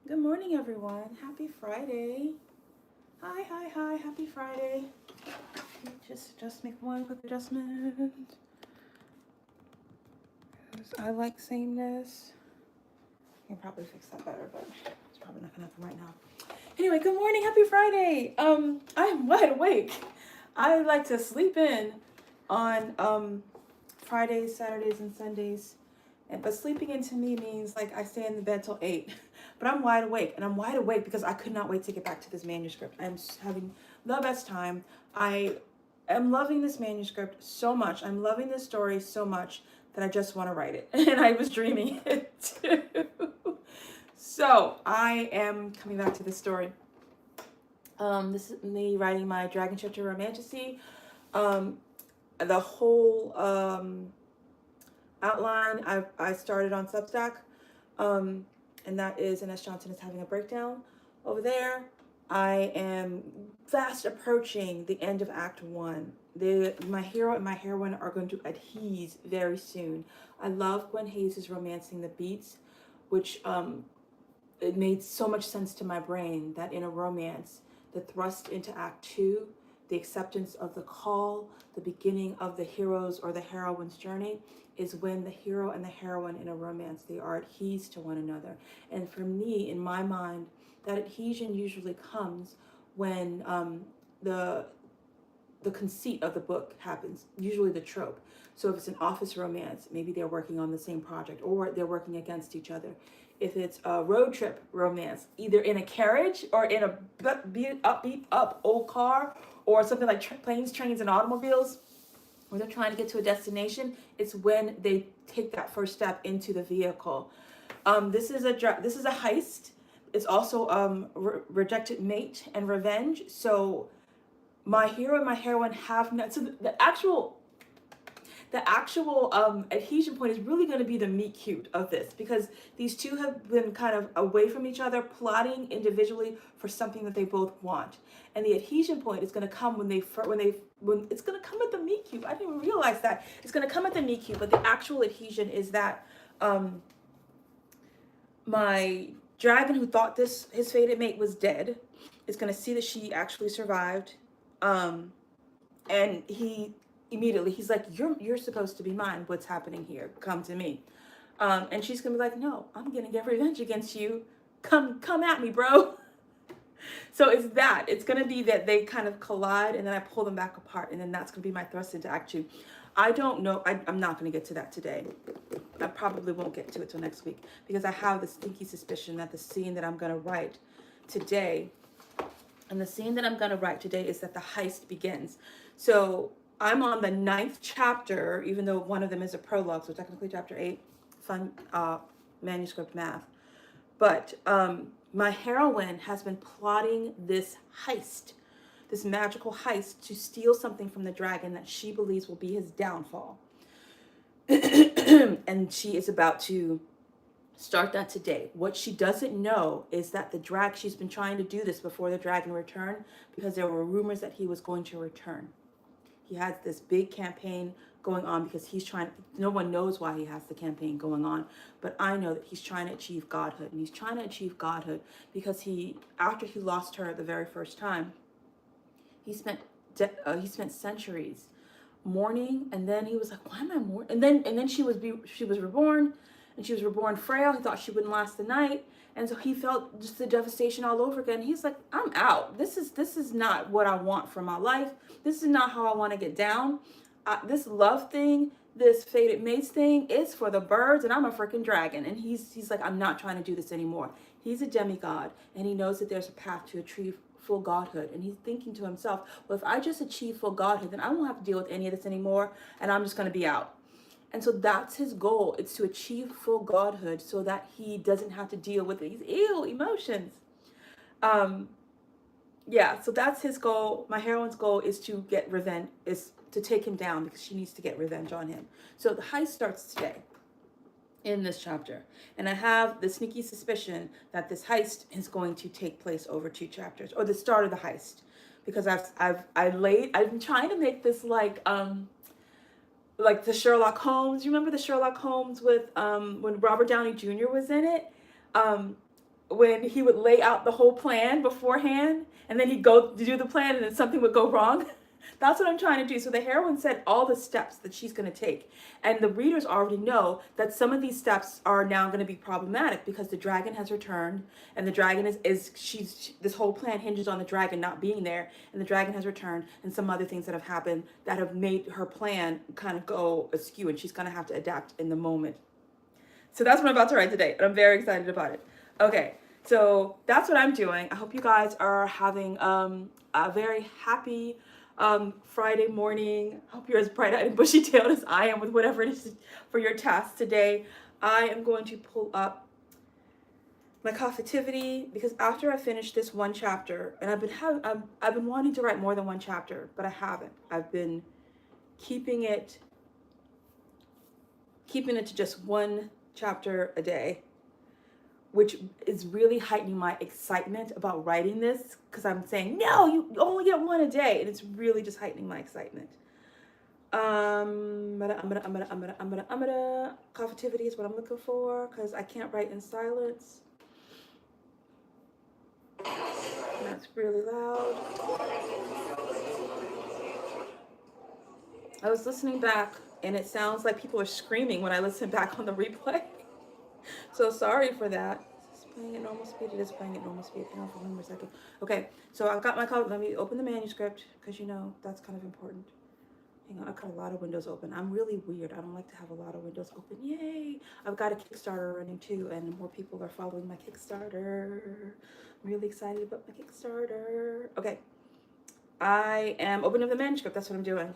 Good morning, everyone. Happy Friday. Hi. Happy Friday. Just make one quick adjustment. I like sameness. I can probably fix that better, but it's probably not gonna happen right now. Anyway, good morning. Happy Friday. I'm wide awake. I like to sleep in on Fridays, Saturdays, and Sundays. But sleeping in to me means like I stay in the bed till 8. But I'm wide awake, and I'm wide awake because I could not wait to get back to this manuscript. I'm having the best time. I am loving this manuscript so much. I'm loving this story so much that I just want to write it. And I was dreaming it too. So I am coming back to this story. This is me writing my Dragon Shifter romantasy. The whole outline I started on Substack, and that is, and S. Johnson is having a breakdown over there. I am fast approaching the end of Act 1. My hero and my heroine are going to adhere very soon. I love Gwen Hayes' Romancing the Beats, which it made so much sense to my brain that in a romance, the thrust into Act 2, the acceptance of the call, the beginning of the hero's or the heroine's journey, is when the hero and the heroine in a romance, they are adhesed to one another. And for me, in my mind, that adhesion usually comes when the conceit of the book happens, usually the trope. So if it's an office romance, maybe they're working on the same project or they're working against each other. If it's a road trip romance, either in a carriage or in a beat up old car, or something like Planes, Trains, and Automobiles, where they're trying to get to a destination, it's when they take that first step into the vehicle. This is a heist. It's also rejected mate and revenge. So my hero and my heroine have not. So the actual adhesion point is really going to be the meet cute of this, because these two have been kind of away from each other, plotting individually for something that they both want, and the adhesion point is going to come when it's going to come at the meet cute. I didn't even realize that it's going to come at the meet cute, but the actual adhesion is that my dragon, who thought his fated mate was dead, is going to see that she actually survived, and he's like, you're supposed to be mine. What's happening here? Come to me. And she's gonna be like, no, I'm gonna get revenge against you. Come at me, bro. So it's gonna be that they kind of collide, and then I pull them back apart, and then that's gonna be my thrust into Act 2. I don't know. I'm not gonna get to that today. I probably won't get to it till next week, because I have this stinky suspicion that the scene that I'm gonna write today, is that the heist begins. So I'm on the 9th chapter, even though one of them is a prologue, so technically chapter 8, fun manuscript math. But my heroine has been plotting this heist, this magical heist, to steal something from the dragon that she believes will be his downfall. And she is about to start that today. What she doesn't know is that she's been trying to do this before the dragon returned, because there were rumors that he was going to return. He has this big campaign going on because no one knows why he has the campaign going on, but I know that he's trying to achieve godhood. And he's trying to achieve godhood because after he lost her the very first time, he spent centuries mourning, and then he was like, why am I mourning? And then she was reborn, and she was reborn frail. He thought she wouldn't last the night. And so he felt just the devastation all over again. He's like, I'm out. This is not what I want for my life. This is not how I want to get down. This love thing, this fated mates thing, is for the birds, and I'm a freaking dragon. And he's like, I'm not trying to do this anymore. He's a demigod, and he knows that there's a path to achieve full godhood. And he's thinking to himself, well, if I just achieve full godhood, then I won't have to deal with any of this anymore, and I'm just going to be out. And so that's his goal. It's to achieve full godhood so that he doesn't have to deal with these emotions. So that's his goal. My heroine's goal is to get revenge, is to take him down, because she needs to get revenge on him. So the heist starts today in this chapter. And I have the sneaky suspicion that this heist is going to take place over 2 chapters, or the start of the heist, because I've been trying to make this like the Sherlock Holmes. You remember the Sherlock Holmes with when Robert Downey Jr. was in it? when he would lay out the whole plan beforehand, and then he'd go to do the plan, and then something would go wrong. That's what I'm trying to do. So the heroine said all the steps that she's going to take. And the readers already know that some of these steps are now going to be problematic because the dragon has returned. And the dragon this whole plan hinges on the dragon not being there. And the dragon has returned, and some other things that have happened that have made her plan kind of go askew. And she's going to have to adapt in the moment. So that's what I'm about to write today. And I'm very excited about it. Okay. So that's what I'm doing. I hope you guys are having a very happy Friday morning. I hope you're as bright-eyed and bushy-tailed as I am with whatever it is for your task today. I am going to pull up my Coffitivity because after I finish this one chapter, and I've been wanting to write more than one chapter, but I haven't. I've been keeping it to just one chapter a day, which is really heightening my excitement about writing this because I'm saying, no, you only get one a day. And it's really just heightening my excitement. Coffitivity is what I'm looking for because I can't write in silence. That's really loud. I was listening back and it sounds like people are screaming when I listen back on the replay. So sorry for that. Is this playing at normal speed? It is playing at normal speed. Hang on for 1 more second. Okay, so I've got my copy. Let me open the manuscript because you know that's kind of important. Hang on, I've got a lot of windows open. I'm really weird. I don't like to have a lot of windows open. Yay! I've got a Kickstarter running too, and more people are following my Kickstarter. I'm really excited about my Kickstarter. Okay, I am opening the manuscript. That's what I'm doing.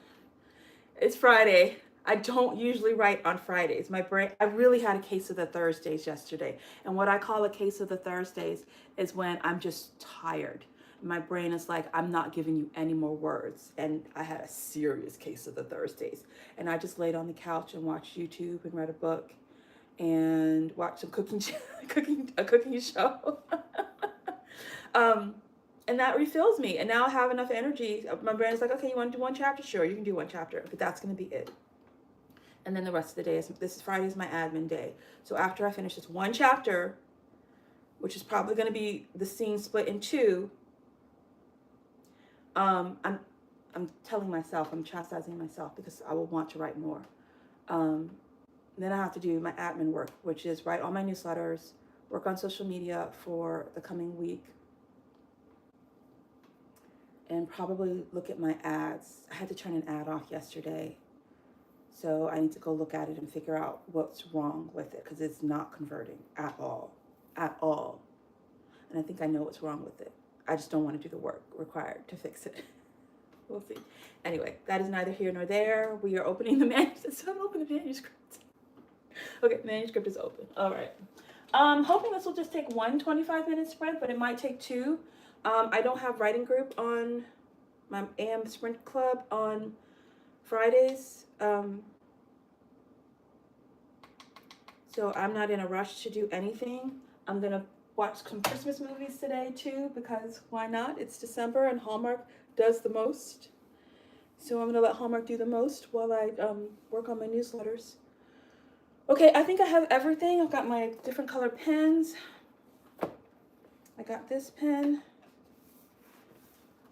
It's Friday. I don't usually write on Fridays. My brain, I really had a case of the Thursdays yesterday. And what I call a case of the Thursdays is when I'm just tired. My brain is like, I'm not giving you any more words. And I had a serious case of the Thursdays. And I just laid on the couch and watched YouTube and read a book and watched some cooking show. And that refills me. And now I have enough energy. My brain is like, okay, you want to do one chapter? Sure, you can do one chapter, but that's going to be it. And then the rest of the day this Friday is my admin day. So after I finish this one chapter, which is probably going to be the scene split in two, I'm telling myself, I'm chastising myself because I will want to write more. Then I have to do my admin work, which is write all my newsletters, work on social media for the coming week, and probably look at my ads. I had to turn an ad off yesterday. So I need to go look at it and figure out what's wrong with it because it's not converting at all. And I think I know what's wrong with it. I just don't want to do the work required to fix it. We'll see. Anyway, that is neither here nor there. We are opening the manuscript. So I'm opening the manuscript. Okay, manuscript is open. All right. I'm hoping this will just take 1 25-minute sprint, but it might take 2. I don't have writing group on my AM Sprint Club on Fridays. So I'm not in a rush to do anything. I'm going to watch some Christmas movies today too, because why not? It's December and Hallmark does the most. So I'm going to let Hallmark do the most while I work on my newsletters. Okay, I think I have everything. I've got my different color pens. I got this pen.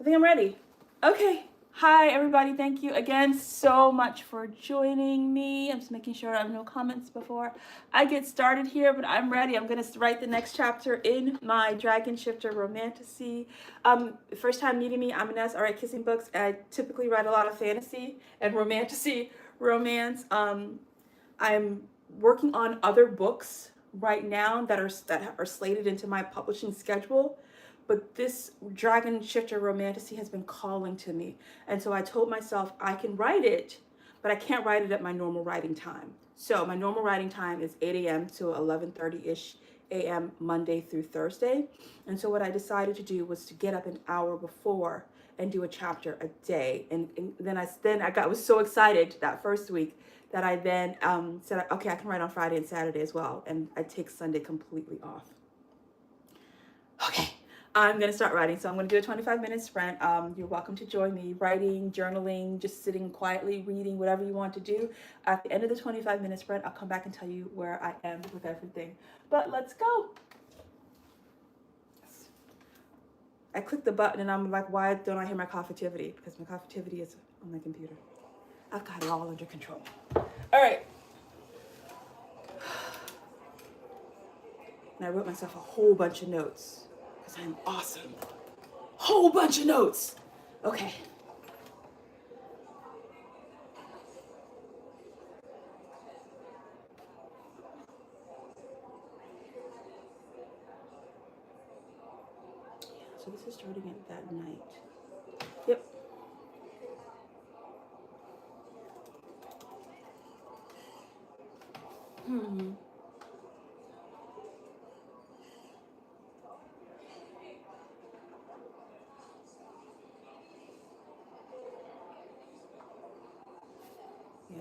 I think I'm ready. Okay. Hi, everybody. Thank you again so much for joining me. I'm just making sure I have no comments before I get started here, but I'm ready. I'm going to write the next chapter in my Dragon Shifter romantasy. First time meeting me, I'm Inez. I write kissing books. I typically write a lot of fantasy and romantasy romance. I'm working on other books right now that are slated into my publishing schedule. But this Dragon Shifter romantasy has been calling to me. And so I told myself I can write it, but I can't write it at my normal writing time. So my normal writing time is 8 a.m. to 11:30-ish a.m. Monday through Thursday. And so what I decided to do was to get up an hour before and do a chapter a day. And then I was so excited that first week that I then said, okay, I can write on Friday and Saturday as well. And I take Sunday completely off. Okay. I'm going to start writing. So I'm going to do a 25-minute sprint. You're welcome to join me writing, journaling, just sitting quietly, reading, whatever you want to do. At the end of the 25-minute sprint, I'll come back and tell you where I am with everything. But let's go. I click the button and I'm like, why don't I hear my cognitivity? Because my cognitivity is on my computer. I've got it all under control. All right. And I wrote myself a whole bunch of notes because I'm awesome. Whole bunch of notes. Okay. So this is starting at that night. Yep. Hmm. Yeah.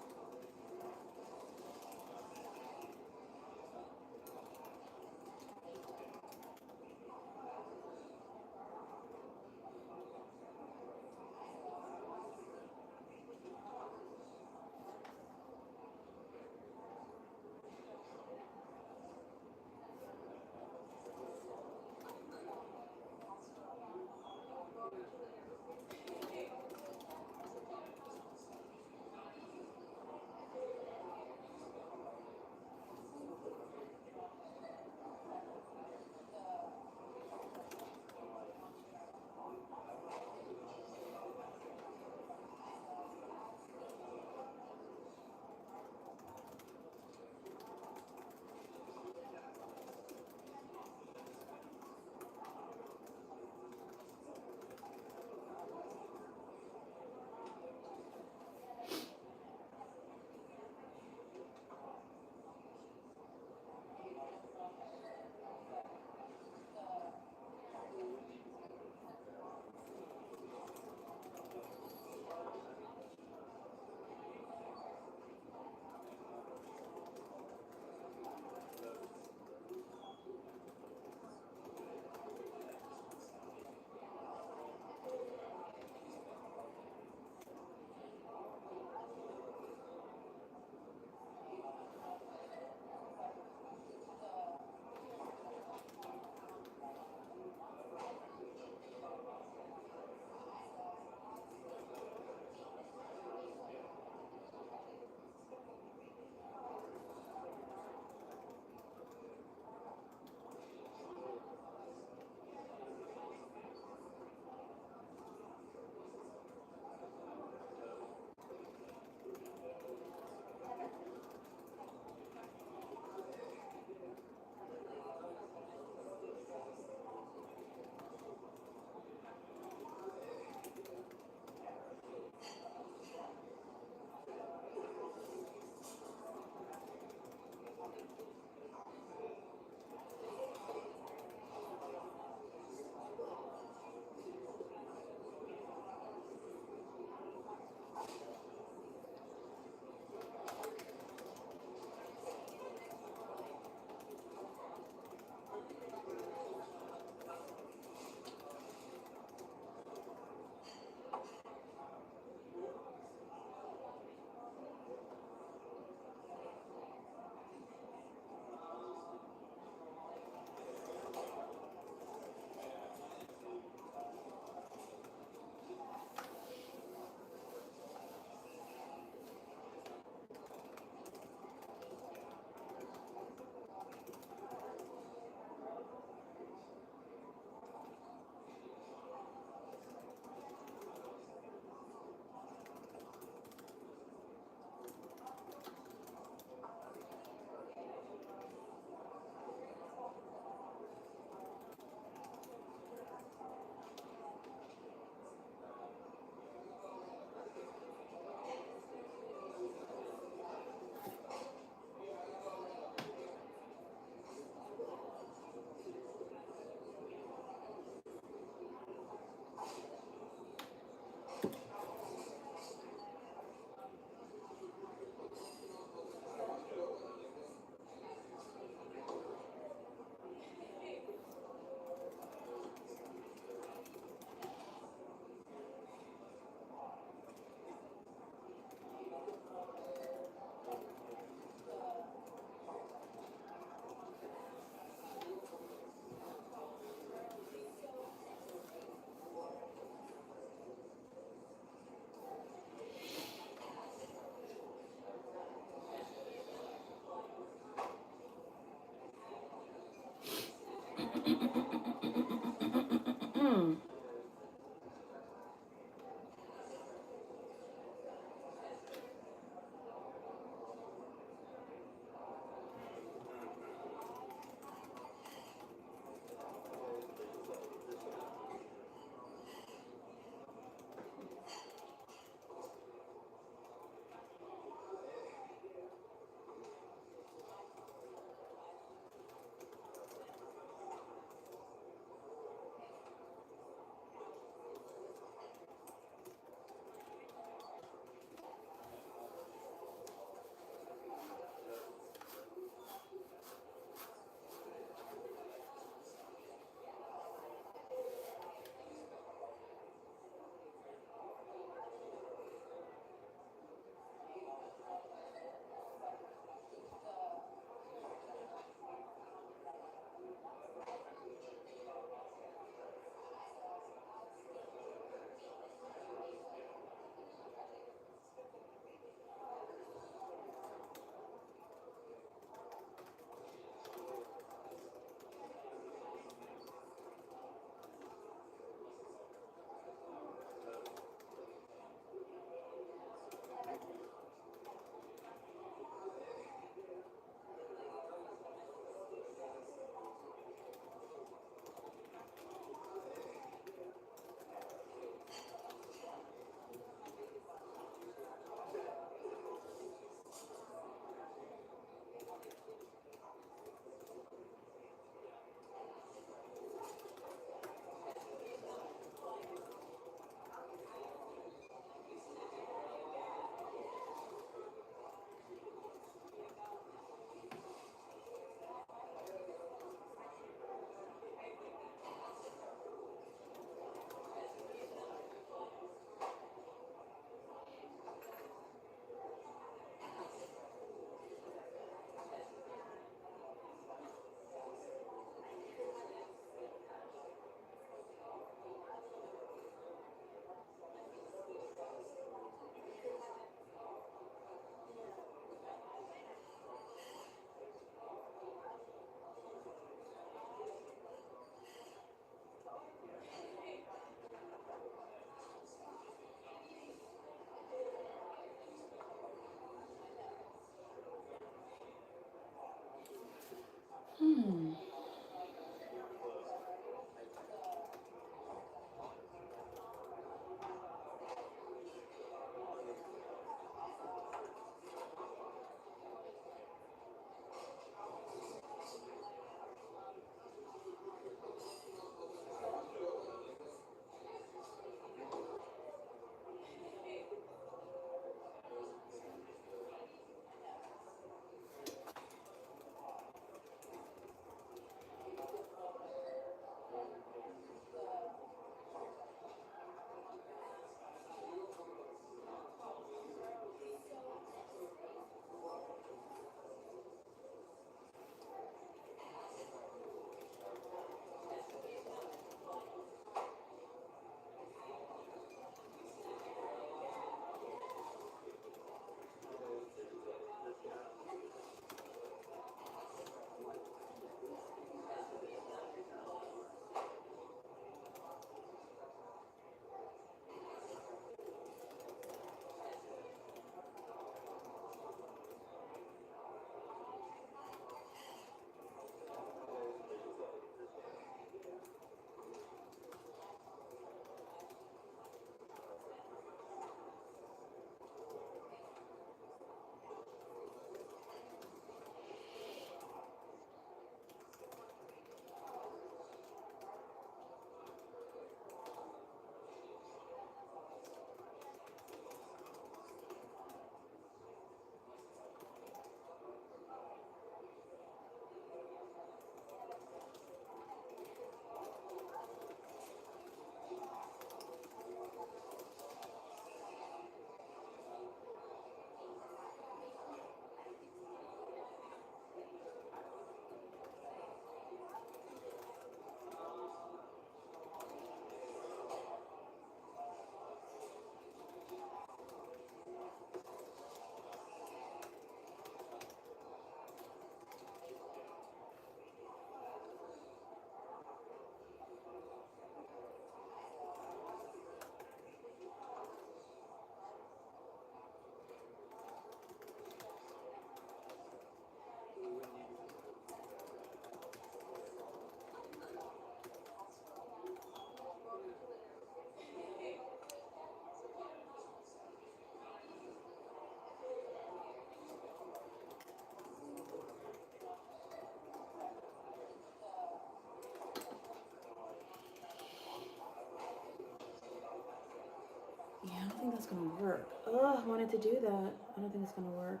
don't think that's gonna work. Oh, I wanted to do that. I don't think it's gonna work.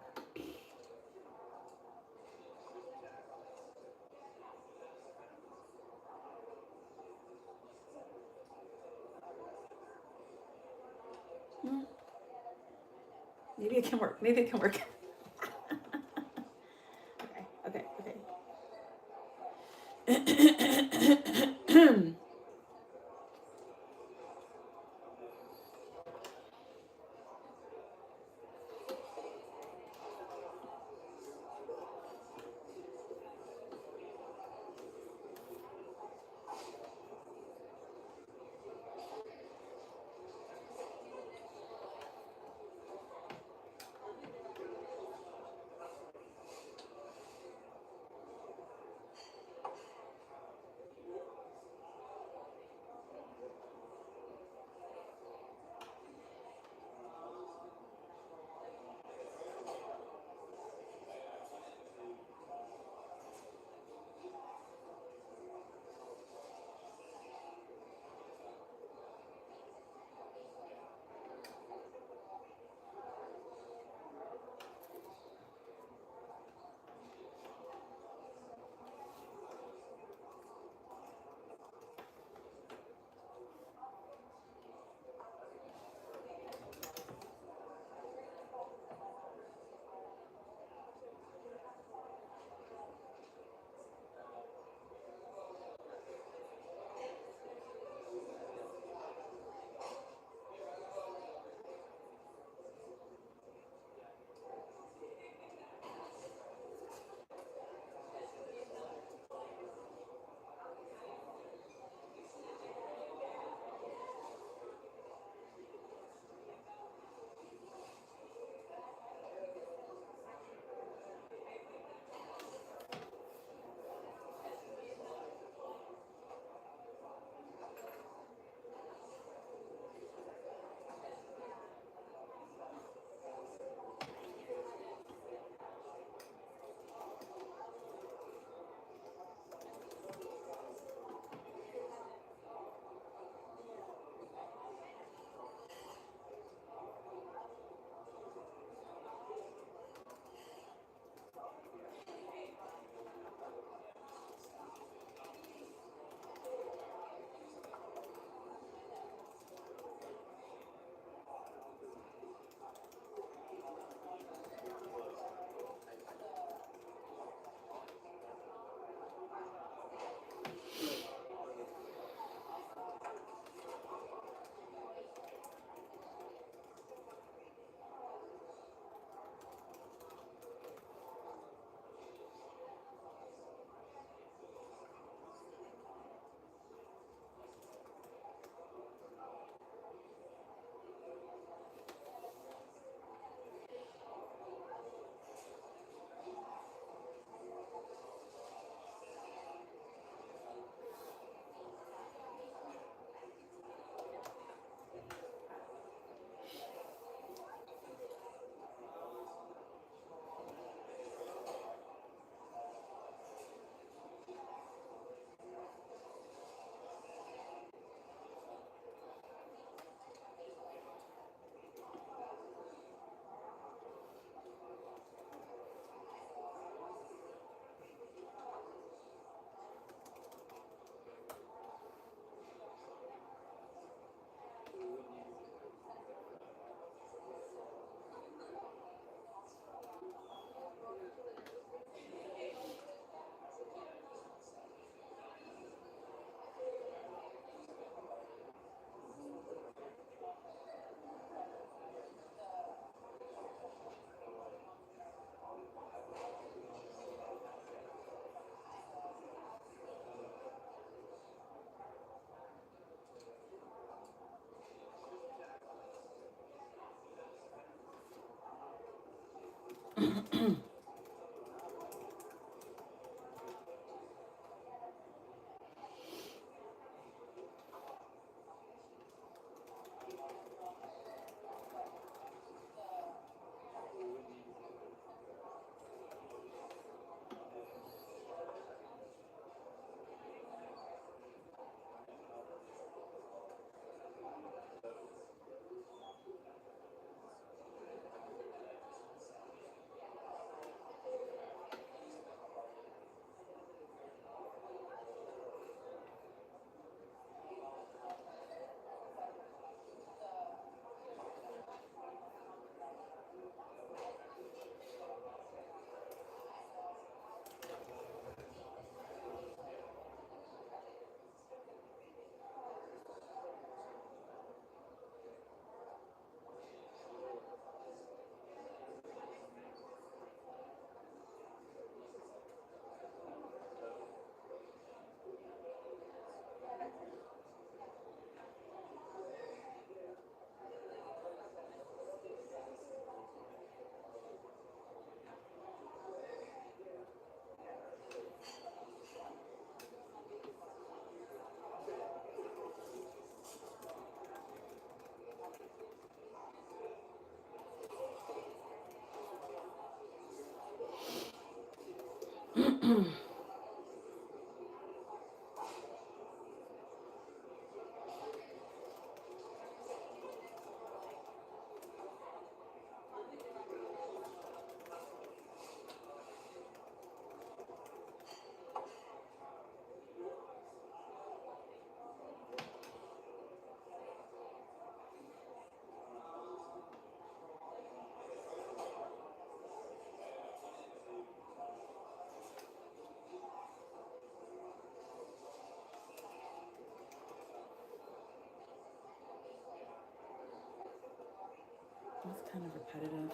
Maybe it can work. Maybe it can work. Okay, okay. It's kind of repetitive.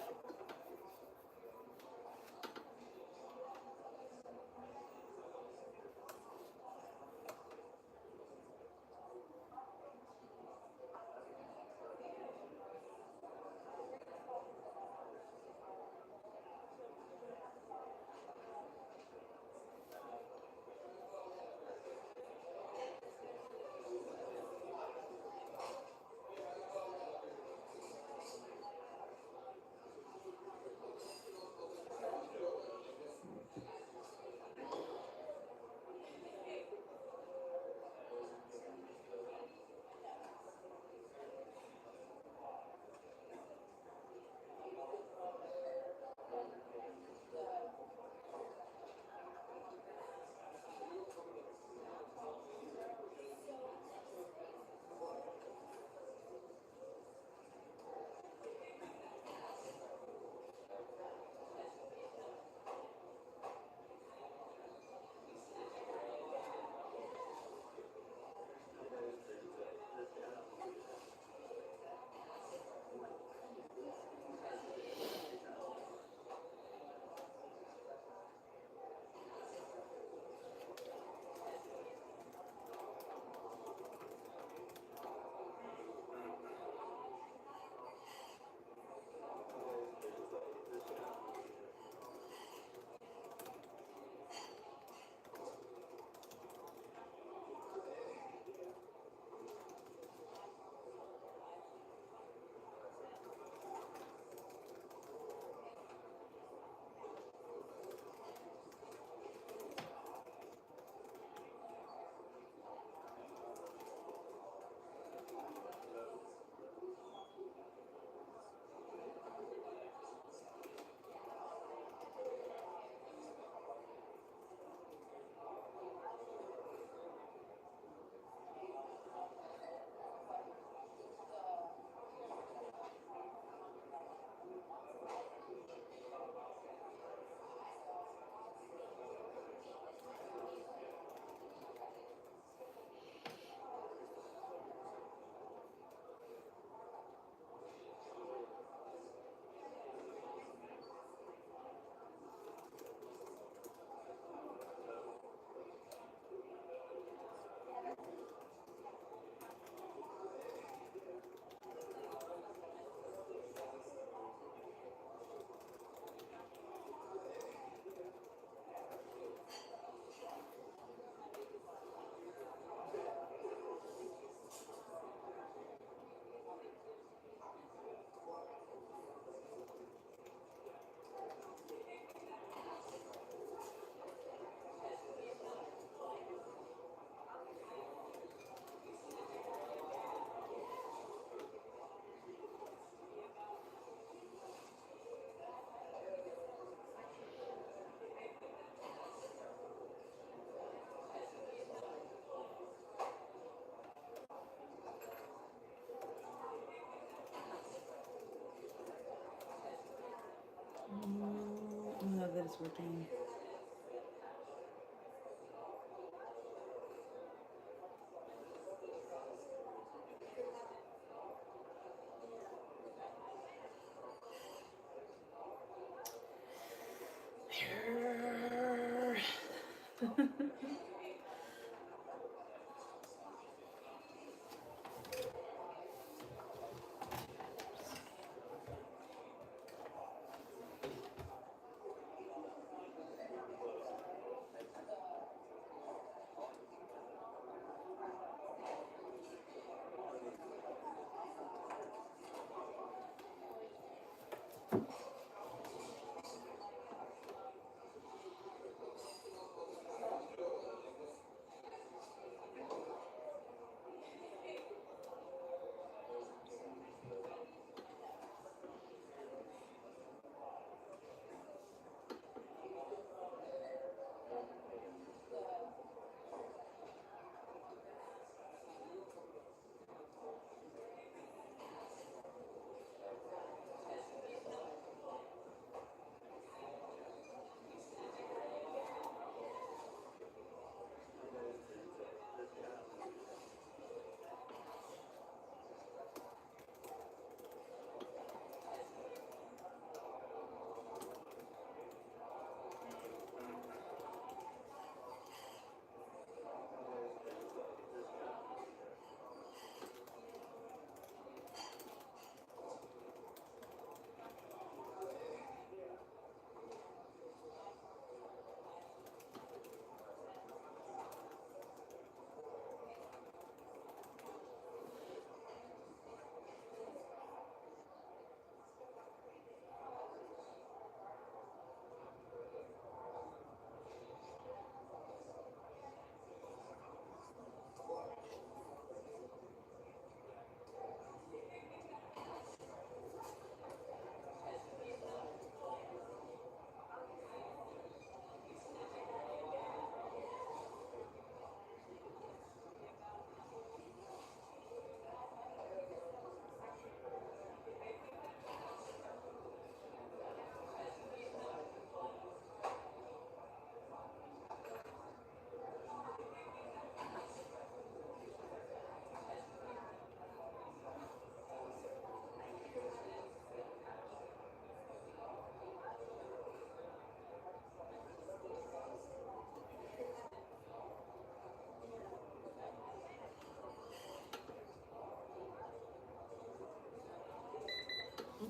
I love that it's working.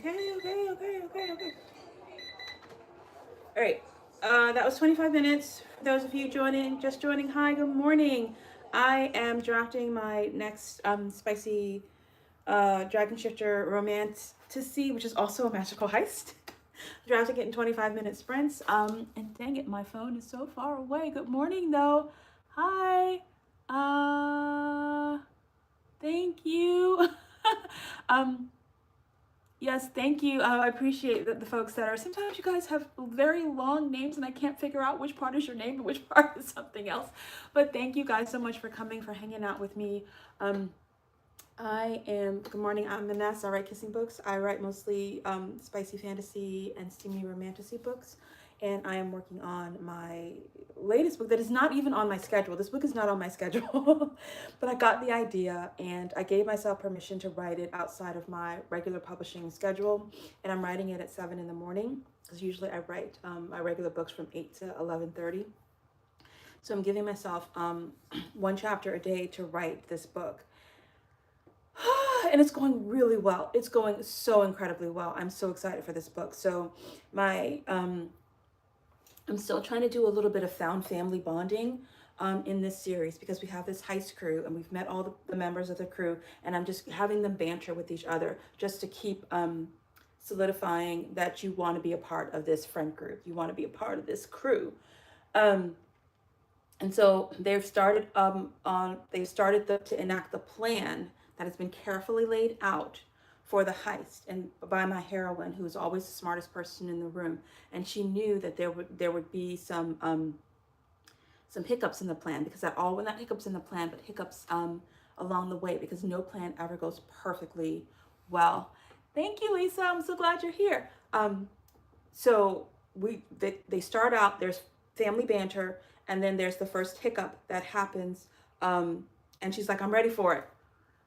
Okay. All right. That was 25 minutes. For those of you just joining, hi, good morning. I am drafting my next spicy Dragon Shifter romantasy, which is also a magical heist. Drafting it in 25-minute sprints. And dang it, my phone is so far away. Good morning, though. Hi. Thank you. um, Yes, thank you. I appreciate that the folks that are, sometimes you guys have very long names and I can't figure out which part is your name and which part is something else. But thank you guys so much for coming, for hanging out with me. Good morning, I'm Vanessa. I write kissing books. I write mostly spicy fantasy and steamy romantasy books. And I am working on my latest book that is not even on my schedule. This book is not on my schedule, but I got the idea and I gave myself permission to write it outside of my regular publishing schedule. And I'm writing it at 7 in the morning because usually I write my regular books from 8 to 11:30. So I'm giving myself one chapter a day to write this book. And it's going really well. It's going so incredibly well. I'm so excited for this book. So I'm still trying to do a little bit of found family bonding in this series because we have this heist crew and we've met all the members of the crew, and I'm just having them banter with each other just to keep solidifying that you want to be a part of this friend group. You want to be a part of this crew. And so they've started to enact the plan that has been carefully laid out for the heist, and by my heroine, who's always the smartest person in the room. And she knew that there would be some hiccups in the plan, because not hiccups in the plan, but hiccups along the way, because no plan ever goes perfectly well. Thank you, Lisa. I'm so glad you're here. So they start out, there's family banter, and then there's the first hiccup that happens, and she's like, I'm ready for it.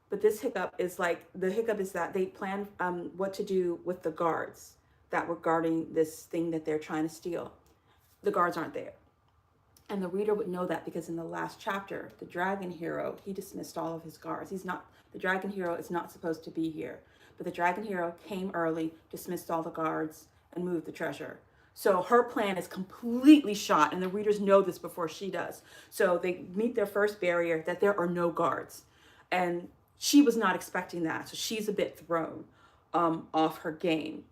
But this hiccup is that they plan what to do with the guards that were guarding this thing that they're trying to steal. The guards aren't there. And the reader would know that because in the last chapter, the dragon hero, he dismissed all of his guards. The dragon hero is not supposed to be here. But the dragon hero came early, dismissed all the guards, and moved the treasure. So her plan is completely shot, and the readers know this before she does. So they meet their first barrier, that there are no guards. And she was not expecting that, so she's a bit thrown off her game.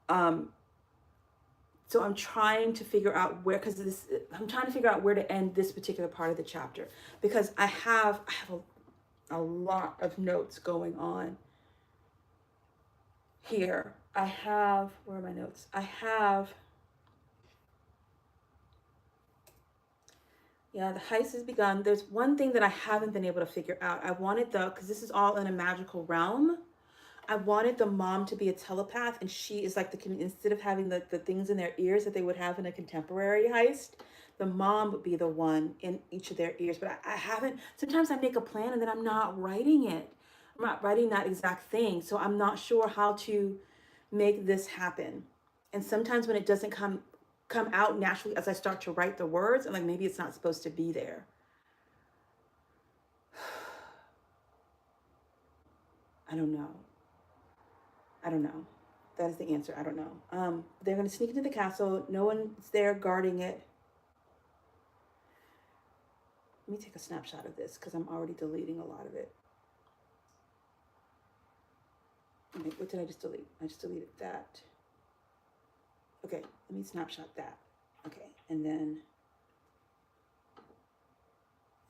So I'm trying to figure out where to end this particular part of the chapter, because I have a lot of notes going on here. Where are my notes? Yeah, the heist has begun. There's one thing that I haven't been able to figure out. because this is all in a magical realm, I wanted the mom to be a telepath, and she is like instead of having the things in their ears that they would have in a contemporary heist, the mom would be the one in each of their ears. But I haven't, sometimes I make a plan and then I'm not writing it. I'm not writing that exact thing. So I'm not sure how to make this happen. And sometimes when it doesn't come out naturally as I start to write the words, and like maybe it's not supposed to be there. I don't know. That is the answer. I don't know. They're going to sneak into the castle. No one's there guarding it. Let me take a snapshot of this because I'm already deleting a lot of it. Okay, what did I just delete? I just deleted that. Okay, let me snapshot that. Okay, and then,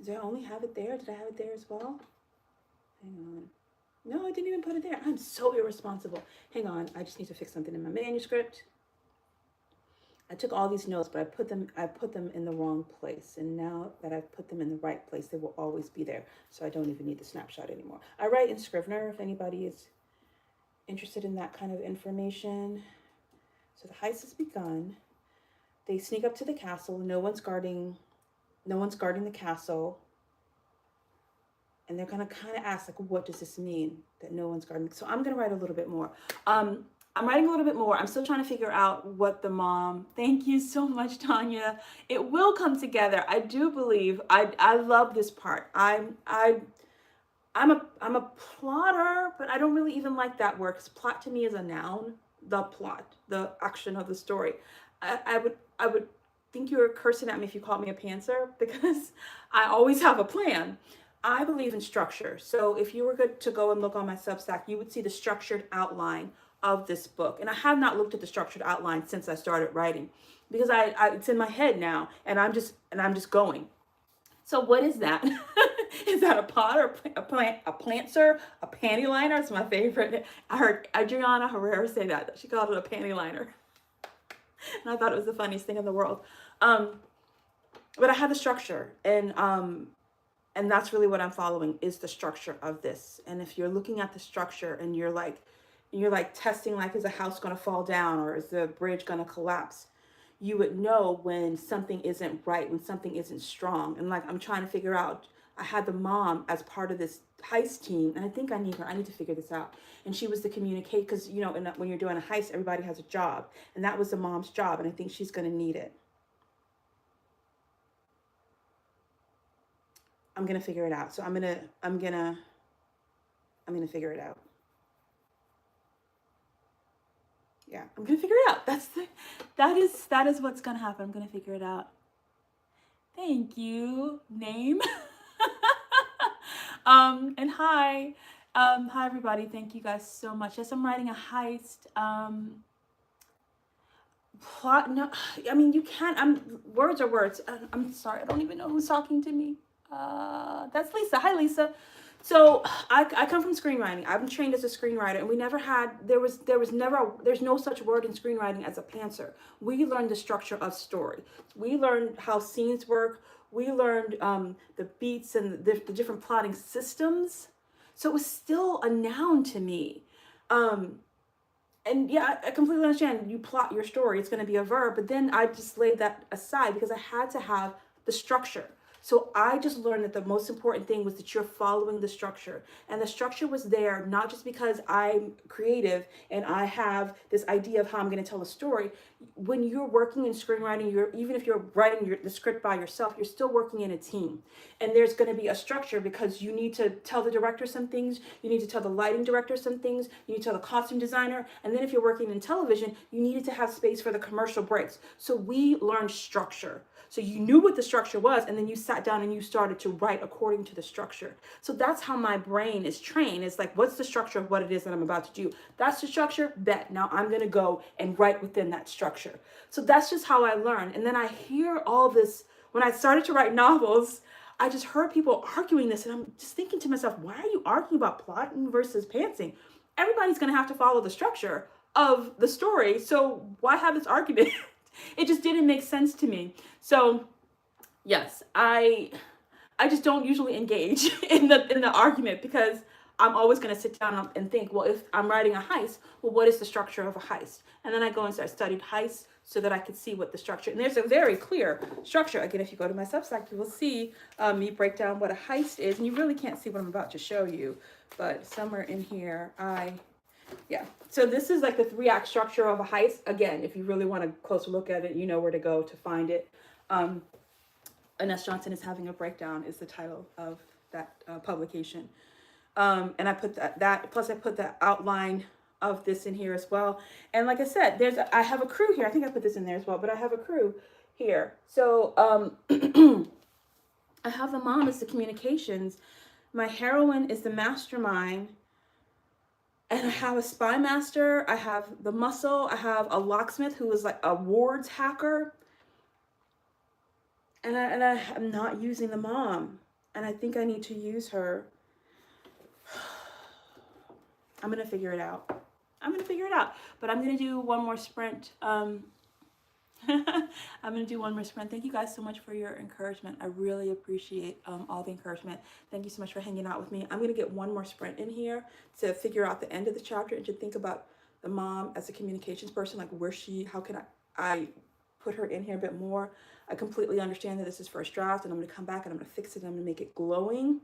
did I only have it there? Did I have it there as well? Hang on. No, I didn't even put it there. I'm so irresponsible. Hang on, I just need to fix something in my manuscript. I took all these notes, but I put them in the wrong place. And now that I've put them in the right place, they will always be there. So I don't even need the snapshot anymore. I write in Scrivener if anybody is interested in that kind of information. So the heist has begun. They sneak up to the castle. No one's guarding the castle. And they're gonna kind of ask, like, what does this mean that no one's guarding? So I'm gonna write a little bit more. I'm writing a little bit more. I'm still trying to figure out what the mom. Thank you so much, Tanya. It will come together. I do believe. I love this part. I I'm a plotter, but I don't really even like that word because plot to me is a noun. The plot, the action of the story. I would think you were cursing at me if you called me a pantser because I always have a plan. I believe in structure. So if you were good to go and look on my Substack, you would see the structured outline of this book. And I have not looked at the structured outline since I started writing because I it's in my head now and I'm just going. So what is that? Is that a pot or a plant, a plantser, a panty liner? It's my favorite. I heard Adriana Herrera say that. She called it a panty liner. And I thought it was the funniest thing in the world. Um, but I have the structure and that's really what I'm following is the structure of this. And if you're looking at the structure and you're like testing like is a house going to fall down or is the bridge going to collapse, you would know when something isn't right, when something isn't strong. And like I'm trying to figure out, I had the mom as part of this heist team, and I think I need her. I need to figure this out. And she was the communicate because you know, when you're doing a heist, everybody has a job, and that was the mom's job, and I think she's going to need it. I'm gonna figure it out. So I'm gonna figure it out. Yeah, I'm gonna figure it out. That is what's gonna happen. I'm gonna figure it out. Thank you. Name. And hi. Hi everybody. Thank you guys so much. Yes, I'm writing a heist. Plot no I mean you can't words are words. I'm sorry, I don't even know who's talking to me. That's Lisa. Hi Lisa. So I come from screenwriting. I'm trained as a screenwriter, and we never had there's no such word in screenwriting as a pantser. We learned the structure of story. We learned how scenes work. We learned the beats and the different plotting systems. So it was still a noun to me. And yeah, I completely understand. You plot your story, it's going to be a verb, but then I just laid that aside because I had to have the structure. So I just learned that the most important thing was that you're following the structure. And the structure was there not just because I'm creative and I have this idea of how I'm going to tell a story. When you're working in screenwriting, even if you're writing the script by yourself, you're still working in a team. And there's going to be a structure because you need to tell the director some things, you need to tell the lighting director some things, you need to tell the costume designer, and then if you're working in television, you needed to have space for the commercial breaks. So we learned structure. So you knew what the structure was, and then you sat down and you started to write according to the structure. So that's how my brain is trained. It's like, what's the structure of what it is that I'm about to do? That's the structure, bet. Now I'm going to go and write within that structure. So that's just how I learn. And then I hear all this, when I started to write novels, I just heard people arguing this, and I'm just thinking to myself, why are you arguing about plotting versus pantsing? Everybody's going to have to follow the structure of the story. So why have this argument? It just didn't make sense to me. So yes, I just don't usually engage in the argument because I'm always going to sit down and think, well, if I'm writing a heist, well, what is the structure of a heist? And then I go and I studied heists so that I could see what the structure, and there's a very clear structure. Again, if you go to my Substack, you will see me break down what a heist is, and you really can't see what I'm about to show you, but somewhere in here, yeah. So this is like the 3-act structure of a heist. Again, if you really want a closer look at it, you know where to go to find it. Ines Johnson is Having a Breakdown is the title of that publication. And I put that plus I put the outline of this in here as well. And like I said, I have a crew here. I think I put this in there as well, but I have a crew here. So I have the mom as the communications. My heroine is the mastermind. And I have a spy master, I have the muscle, I have a locksmith who is like a wards hacker. And I am not using the mom. And I think I need to use her. I'm going to figure it out. But I'm going to do one more sprint. I'm going to do one more sprint. Thank you guys so much for your encouragement. I really appreciate all the encouragement. Thank you so much for hanging out with me. I'm going to get one more sprint in here to figure out the end of the chapter and to think about the mom as a communications person, like how can I put her in here a bit more. I completely understand that this is first draft, and I'm going to come back and I'm going to fix it. I'm going to make it glowing.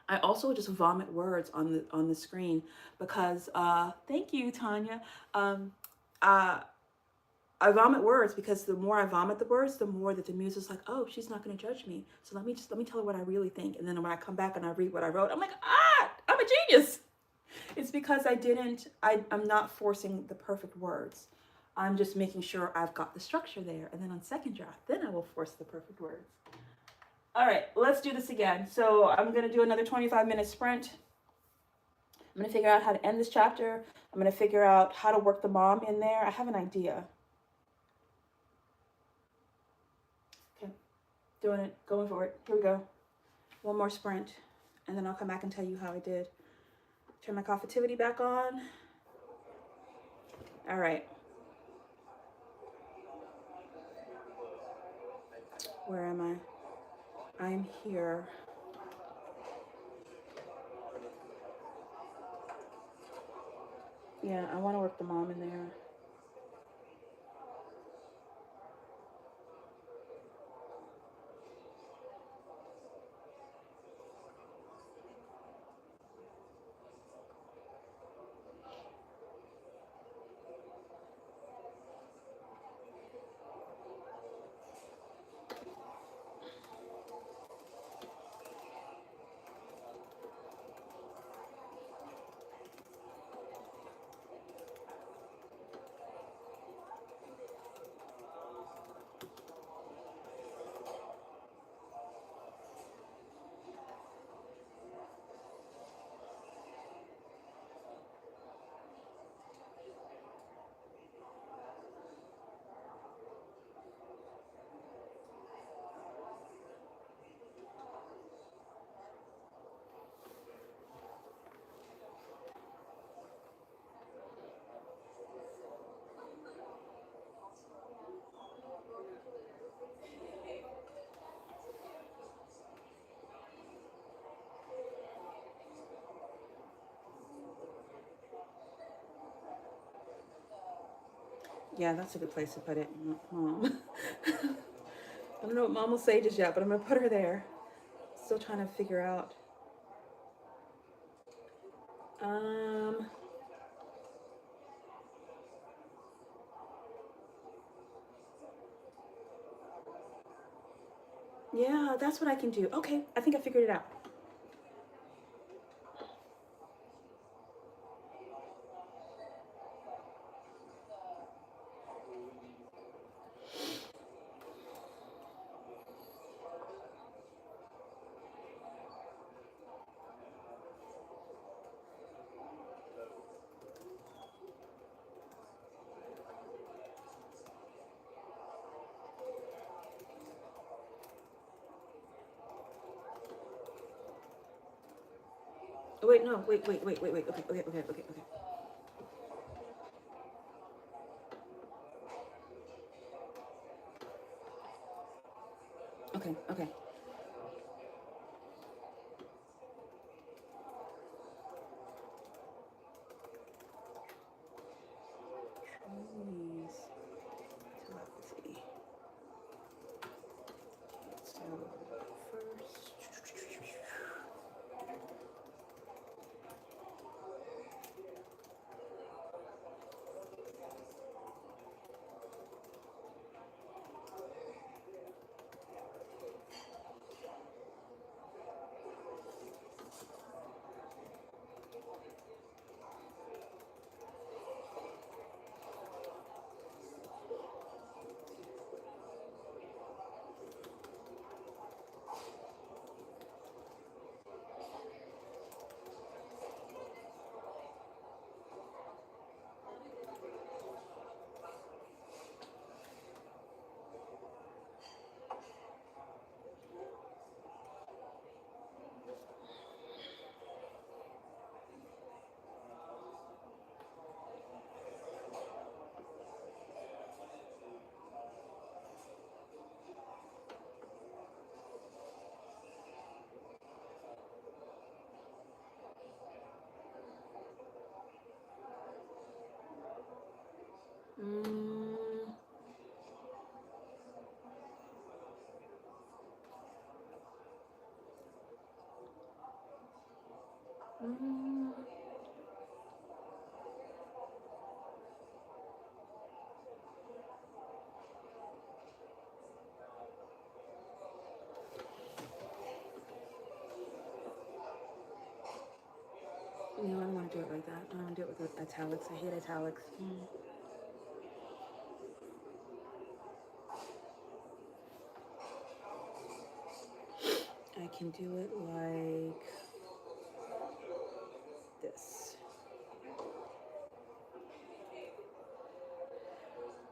I also just vomit words on the screen because thank you, Tanya. I vomit words because the more I vomit the words, the more that the muse is like, oh, she's not going to judge me. So let me tell her what I really think. And then when I come back and I read what I wrote, I'm like, I'm a genius. It's because I'm not forcing the perfect words. I'm just making sure I've got the structure there. And then on second draft, then I will force the perfect words. All right, let's do this again. So I'm going to do another 25-minute sprint. I'm going to figure out how to end this chapter. I'm going to figure out how to work the mom in there. I have an idea. Okay, doing it, going for it. Here we go. One more sprint, and then I'll come back and tell you how I did. Turn my coffitivity back on. All right. Where am I? I'm here. Yeah, I want to work the mom in there. Yeah, that's a good place to put it, mom. I don't know what mom will say just yet, but I'm gonna put her there. Still trying to figure out. Um, yeah, that's what I can do. Okay, I think I figured it out. Oh, wait, no, wait. Okay. Okay. Please. Telepathy. So first. Mm, mm. No, I don't want to do it like that. I don't want to do it with italics. I hate italics. I can do it like this.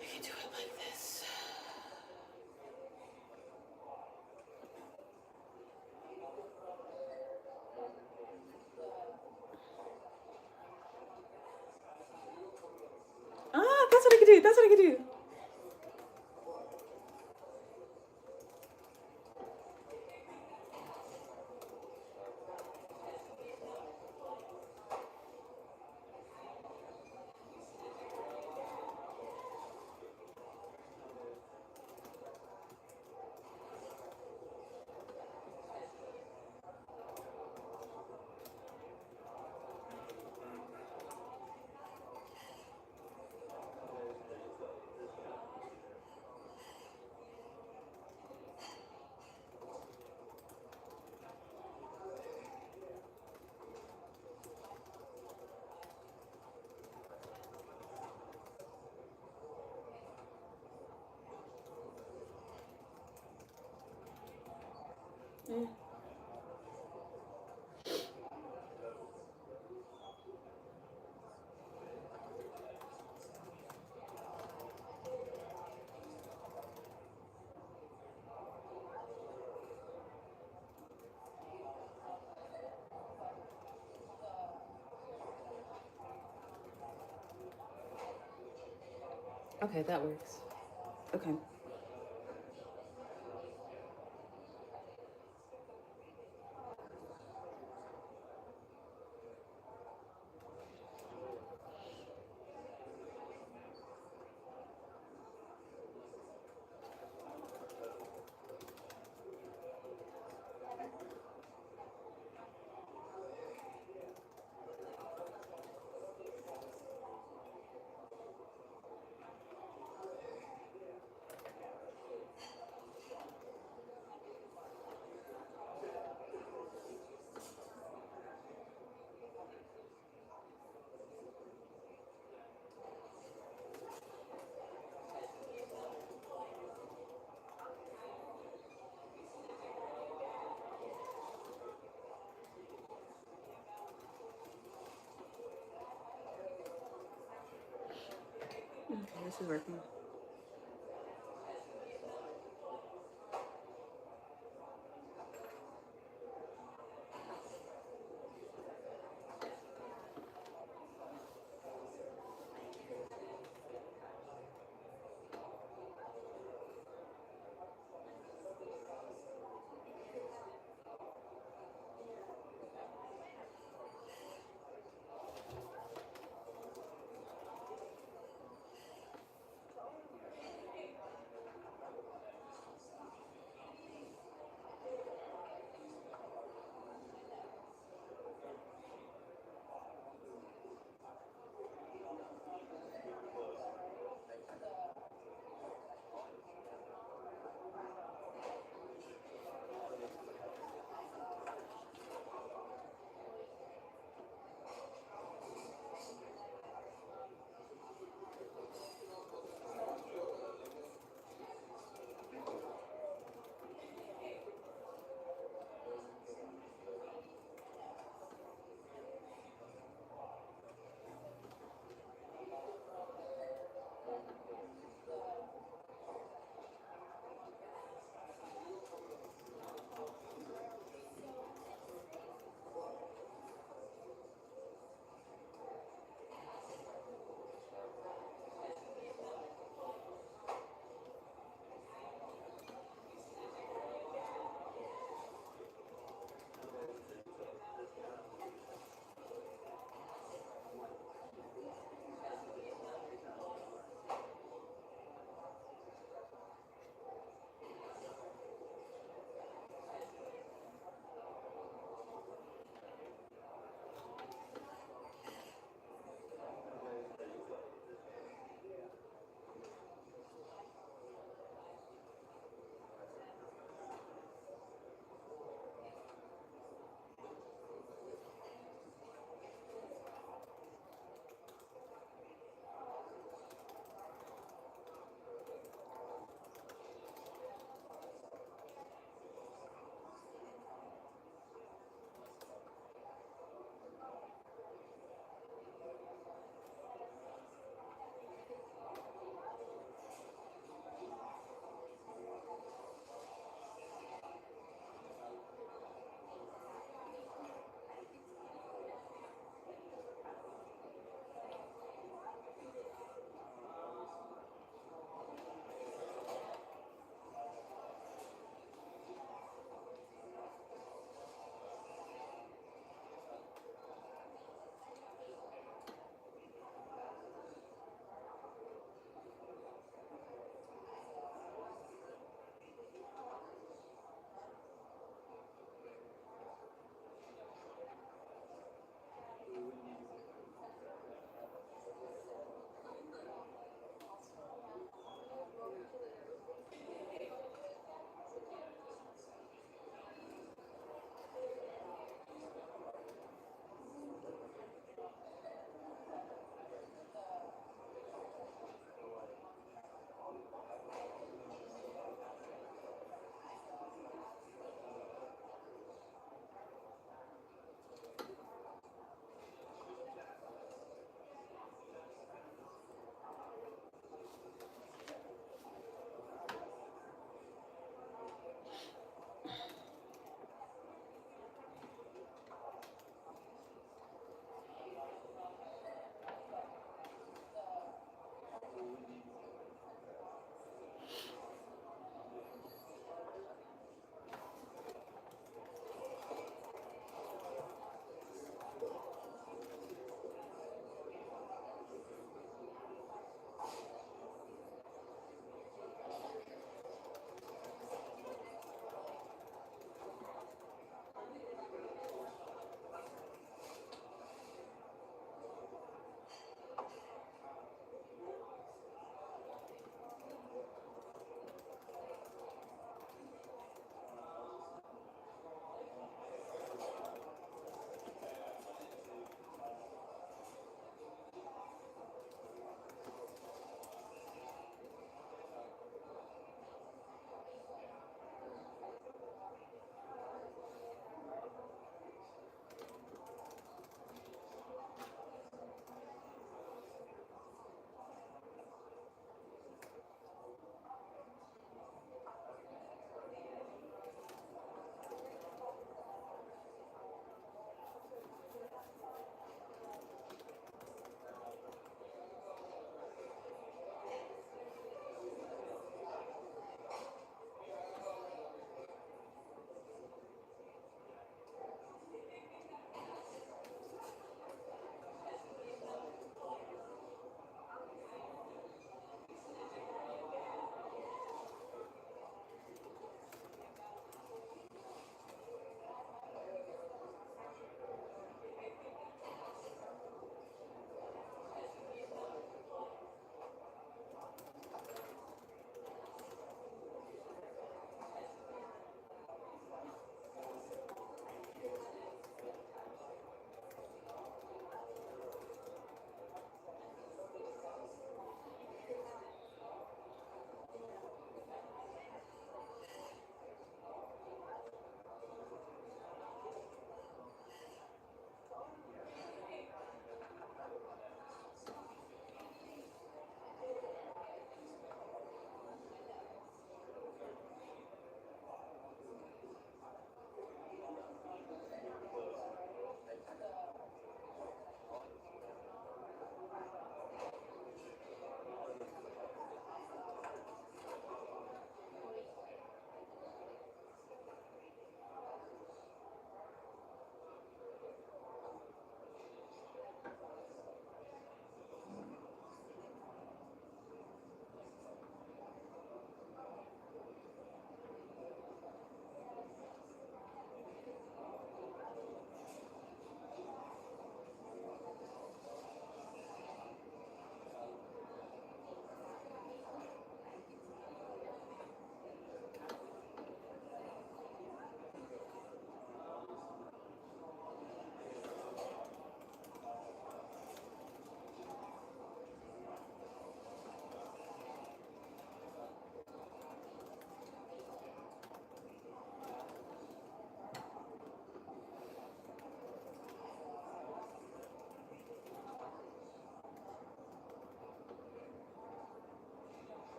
I can do it like this. Ah, that's what I can do. That's what I can do. Okay, that works. Okay. Okay, this is working.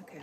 Okay.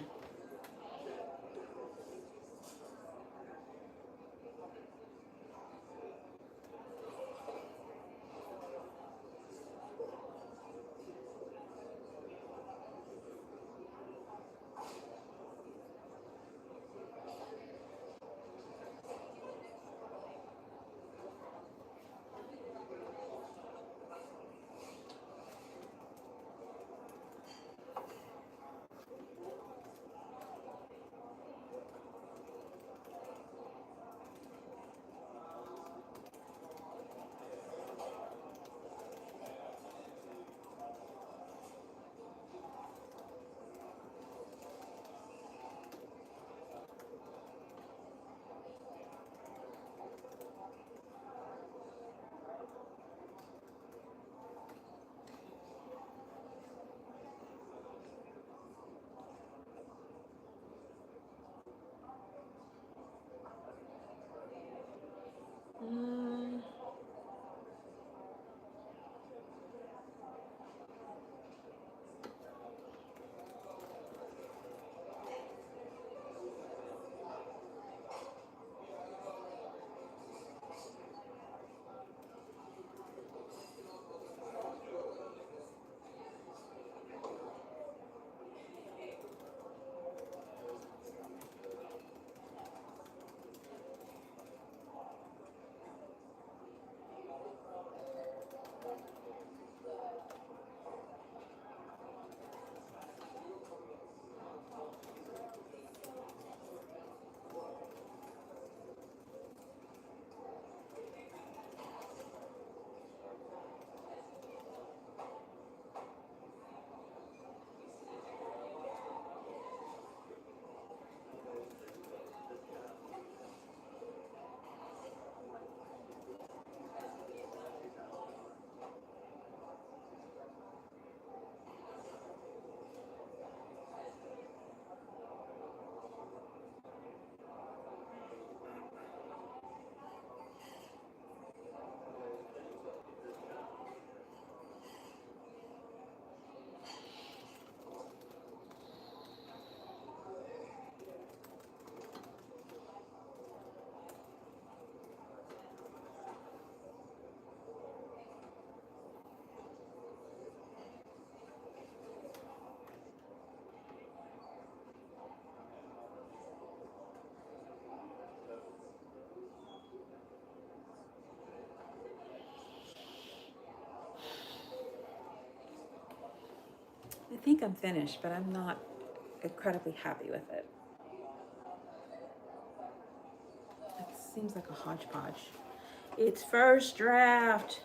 Mm. I think I'm finished, but I'm not incredibly happy with it. It seems like a hodgepodge. It's first draft.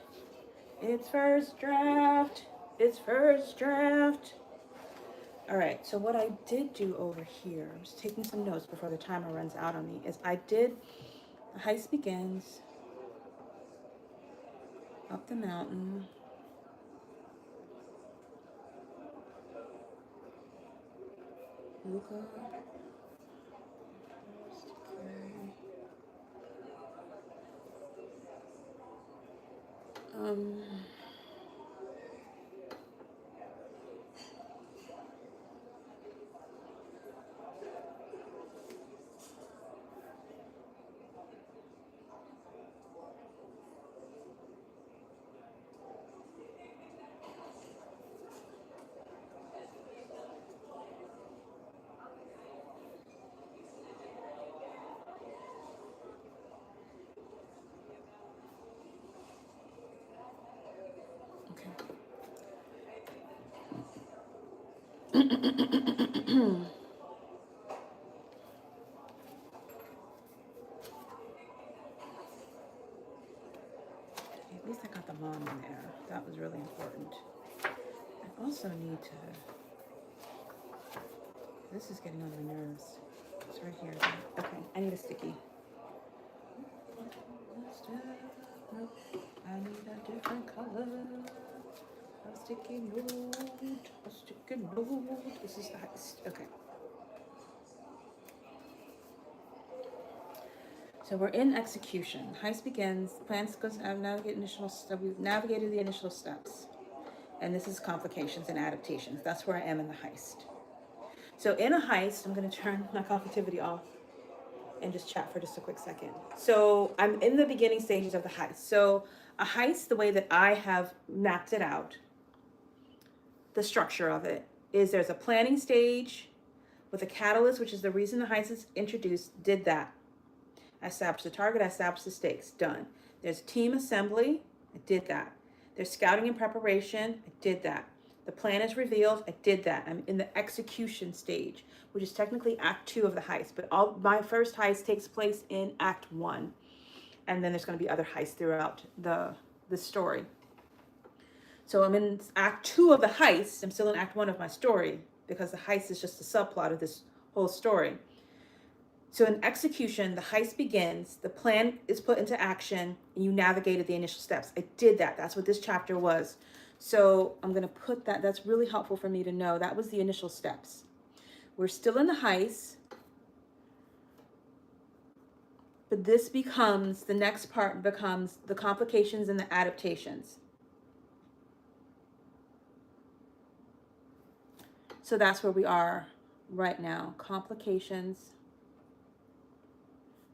It's first draft. It's first draft. All right, so what I did do over here, I was taking some notes before the timer runs out on me, is I did, the heist begins up the mountain. Luca. Um, okay. At least I got the mom in there. That was really important. I also need to, this is getting on my nerves. It's right here. Okay, I need a sticky. Nope, I need a different color. A sticky note, a sticky note. This is the heist. Okay. So we're in execution. Heist begins. Plans goes navigate initial. We've navigated the initial steps, and this is complications and adaptations. That's where I am in the heist. So in a heist, I'm going to turn my conflictivity off and just chat for just a quick second. So I'm in the beginning stages of the heist. So a heist, the way that I have mapped it out, the structure of it is there's a planning stage with a catalyst, which is the reason the heist is introduced. Did that. I established the target, I established the stakes, done. There's team assembly, I did that. There's scouting and preparation, I did that. The plan is revealed, I did that. I'm in the execution stage, which is technically act 2 of the heist, but my first heist takes place in act 1. And then there's gonna be other heists throughout the story. So I'm in act 2 of the heist, I'm still in act 1 of my story, because the heist is just a subplot of this whole story. So in execution, the heist begins, the plan is put into action, and you navigated the initial steps. I did that. That's what this chapter was. So I'm going to put that. That's really helpful for me to know. That was the initial steps. We're still in the heist, but this becomes, the next part becomes the complications and the adaptations. So that's where we are right now. Complications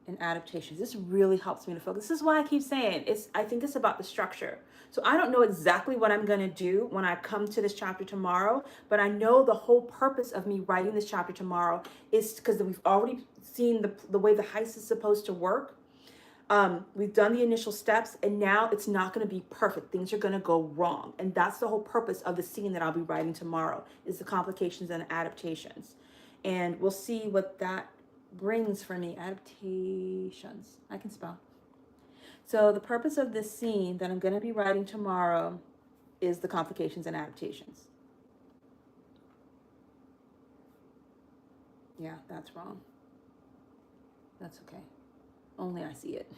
and adaptations. This really helps me to focus. This is why I keep saying I think it's about the structure. So I don't know exactly what I'm going to do when I come to this chapter tomorrow, but I know the whole purpose of me writing this chapter tomorrow is because we've already seen the way the heist is supposed to work. We've done the initial steps, and now it's not going to be perfect. Things are going to go wrong. And that's the whole purpose of the scene that I'll be writing tomorrow, is the complications and adaptations. And we'll see what that brings for me. Adaptations. I can spell. So the purpose of this scene that I'm going to be writing tomorrow is the complications and adaptations. Yeah, that's wrong. That's okay. Only I see it.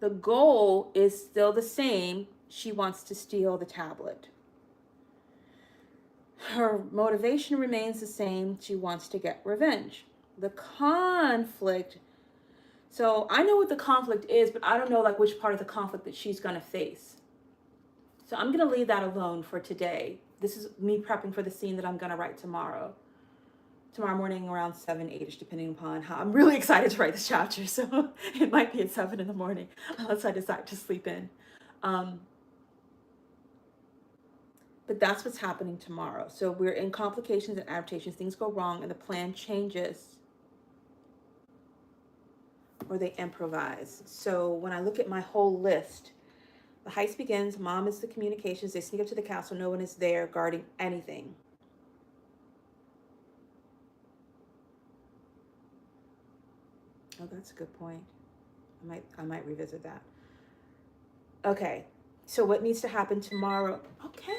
The goal is still the same. She wants to steal the tablet. Her motivation remains the same. She wants to get revenge. The conflict, so I know what the conflict is, but I don't know like which part of the conflict that she's going to face. So I'm going to leave that alone for today. This is me prepping for the scene that I'm going to write tomorrow morning around 7, 8ish, depending upon how. I'm really excited to write this chapter, so it might be at 7 in the morning unless I decide to sleep in. But that's what's happening tomorrow. So we're in complications and adaptations. Things go wrong and the plan changes, or they improvise. So when I look at my whole list, the heist begins. Mom is the communications. They sneak up to the castle. No one is there guarding anything. Oh, that's a good point. I might revisit that. Okay, so what needs to happen tomorrow? Okay,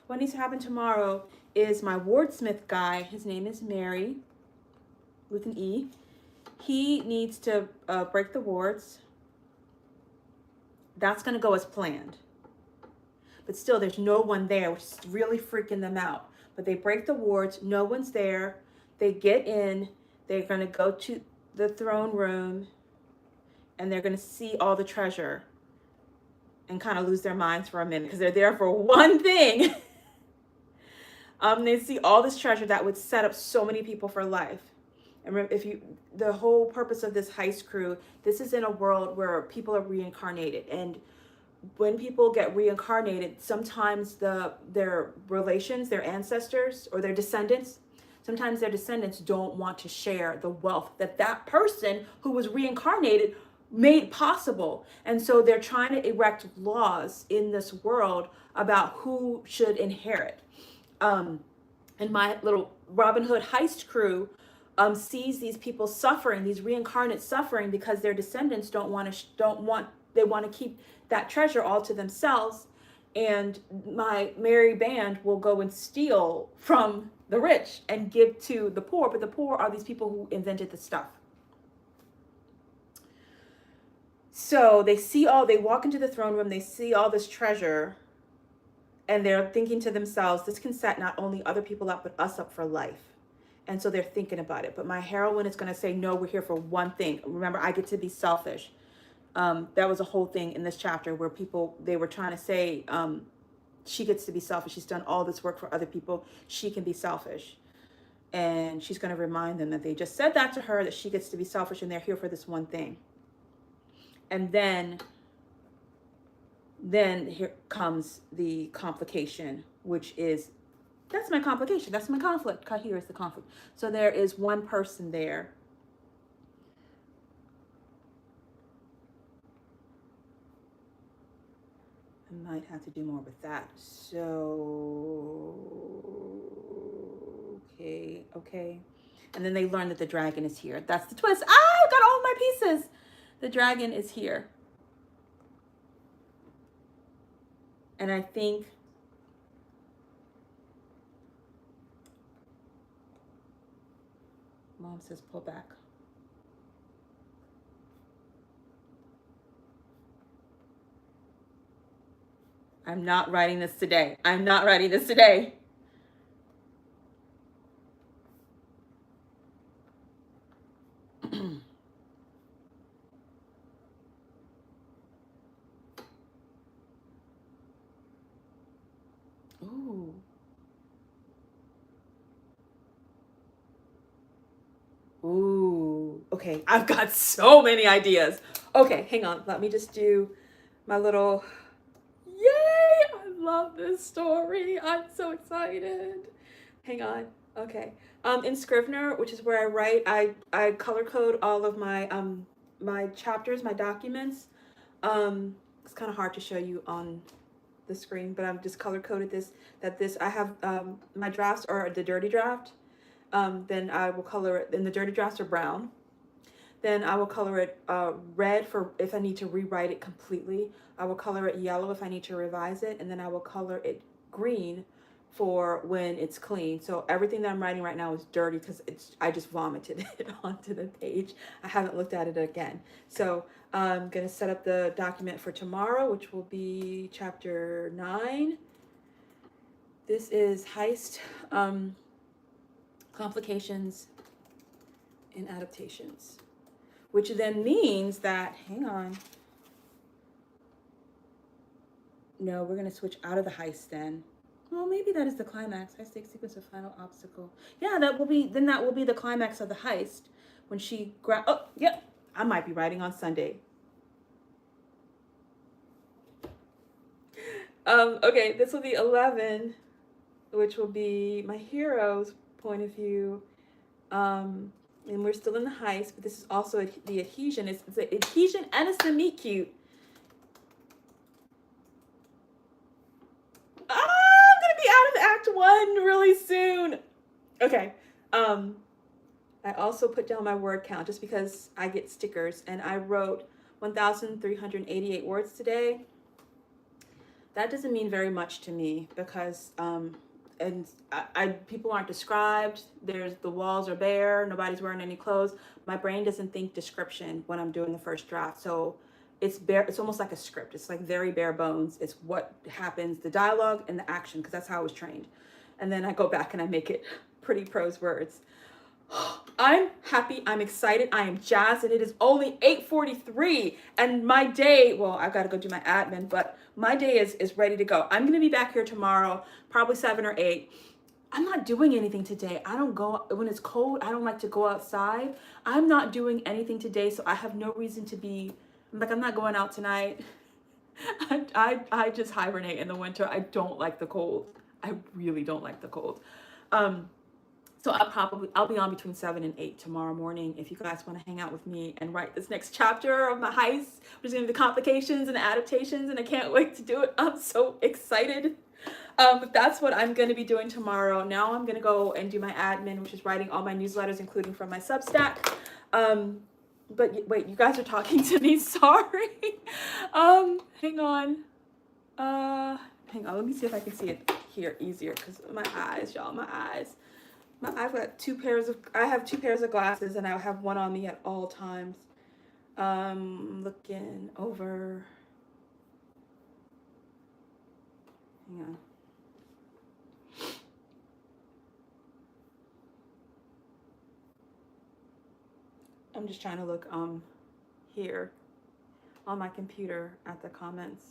What needs to happen tomorrow is my wordsmith guy, his name is Mary, with an E. He needs to break the wards. That's going to go as planned. But still, there's no one there, which is really freaking them out. But they break the wards. No one's there. They get in. They're going to go to the throne room. And they're going to see all the treasure. And kind of lose their minds for a minute. Because they're there for one thing. They see all this treasure that would set up so many people for life. And remember, the whole purpose of this heist crew, this is in a world where people are reincarnated. And when people get reincarnated, sometimes their relations, their ancestors, or their descendants, sometimes their descendants don't want to share the wealth that person who was reincarnated made possible. And so they're trying to erect laws in this world about who should inherit. And my little Robin Hood heist crew sees these people suffering, these reincarnates suffering, because their descendants they want to keep that treasure all to themselves. And my merry band will go and steal from the rich and give to the poor, but the poor are these people who invented the stuff. So they walk into the throne room, they see all this treasure, and they're thinking to themselves, this can set not only other people up, but us up for life. And so they're thinking about it. But my heroine is going to say, no, we're here for one thing. Remember, I get to be selfish. That was a whole thing in this chapter where they were trying to say, she gets to be selfish. She's done all this work for other people. She can be selfish. And she's going to remind them that they just said that to her, that she gets to be selfish and they're here for this one thing. And then here comes the complication, which is, that's my complication. That's my conflict. Here is the conflict. So there is one person there. I might have to do more with that. So, okay. And then they learn that the dragon is here. That's the twist. I got all my pieces. The dragon is here. And I think Mom says pull back. I'm not writing this today. Ooh. Okay, I've got so many ideas. Okay, hang on. Let me just do my little... Yay! I love this story. I'm so excited. Hang on. Okay. In Scrivener, which is where I write, I color code all of my my chapters, my documents. It's kind of hard to show you on the screen, but I've just color coded this. I have my drafts are the dirty draft. Then I will color it, and the dirty drafts are brown. Then I will color it red for if I need to rewrite it completely. I will color it yellow if I need to revise it. And then I will color it green for when it's clean. So everything that I'm writing right now is dirty because I just vomited it onto the page. I haven't looked at it again. So I'm going to set up the document for tomorrow, which will be chapter 9. This is heist, complications, and adaptations. Which then means that, hang on. No, we're going to switch out of the heist then. Well, maybe that is the climax. High stakes sequence of final obstacle. Yeah, that will be the climax of the heist. When she oh, yep. I might be writing on Sunday. Okay, this will be 11, which will be my hero's point of view. And we're still in the heist, but this is also the adhesion. It's the adhesion and it's the meet cute. I'm gonna be out of Act 1 really soon. Okay. I also put down my word count just because I get stickers, and I wrote 1,388 words today. that doesn't mean very much to me because and I people aren't described. There's the walls are bare. Nobody's wearing any clothes. My brain doesn't think description when I'm doing the first draft. So it's bare. It's almost like a script. It's like very bare bones. It's what happens, the dialogue and the action, because that's how I was trained. And then I go back and I make it pretty prose words. I'm happy, I'm excited, I am jazzed, and it is only 8:43, and my day, well, I've got to go do my admin, but my day is ready to go. I'm going to be back here tomorrow, probably 7 or 8. I'm not doing anything today. I don't go, when it's cold, I don't like to go outside. I'm not doing anything today, so I have no reason to be, like, I'm not going out tonight. I just hibernate in the winter. I don't like the cold. I really don't like the cold. So I'll be on between 7 and 8 tomorrow morning if you guys want to hang out with me and write this next chapter of my heist, which is going to be the complications and the adaptations, and I can't wait to do it. I'm so excited. That's what I'm going to be doing tomorrow. Now I'm going to go and do my admin, which is writing all my newsletters, including from my Substack. But wait, you guys are talking to me. Sorry. Hang on. Hang on. Let me see if I can see it here easier because my eyes, y'all, my eyes. I've got I have 2 pairs of glasses and I have one on me at all times. Looking over. Hang on. I'm just trying to look here on my computer at the comments.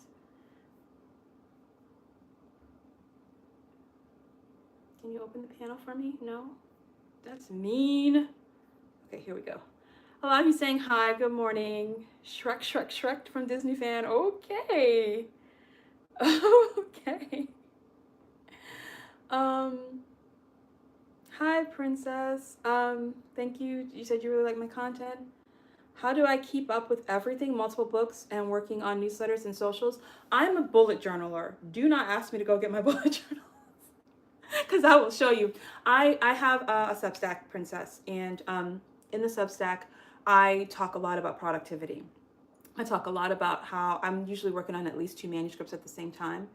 Can you open the panel for me? No? That's mean. Okay, here we go. A lot of you saying hi, good morning. Shrek from Disney fan. Okay. Okay. Hi, princess. Thank you. You said you really like my content. How do I keep up with everything, multiple books, and working on newsletters and socials? I'm a bullet journaler. Do not ask me to go get my bullet journal. Because I will show you. I have a Substack, princess, and in the Substack, I talk a lot about productivity. I talk a lot about how I'm usually working on at least 2 manuscripts at the same time.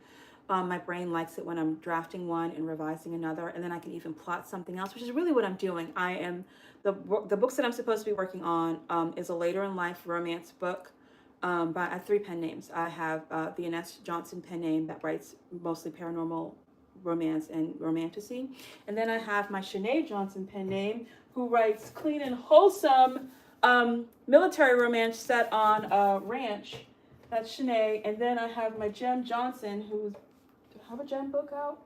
My brain likes it when I'm drafting one and revising another, and then I can even plot something else, which is really what I'm doing. I am the books that I'm supposed to be working on is a later in life romance book. But I have 3 pen names. I have the Ines Johnson pen name that writes mostly paranormal romance and romantasy, and then I have my Shanae Johnson pen name who writes clean and wholesome military romance set on a ranch. That's Shanae. And then I have my Jem Johnson, who's, do I have a Jem book out?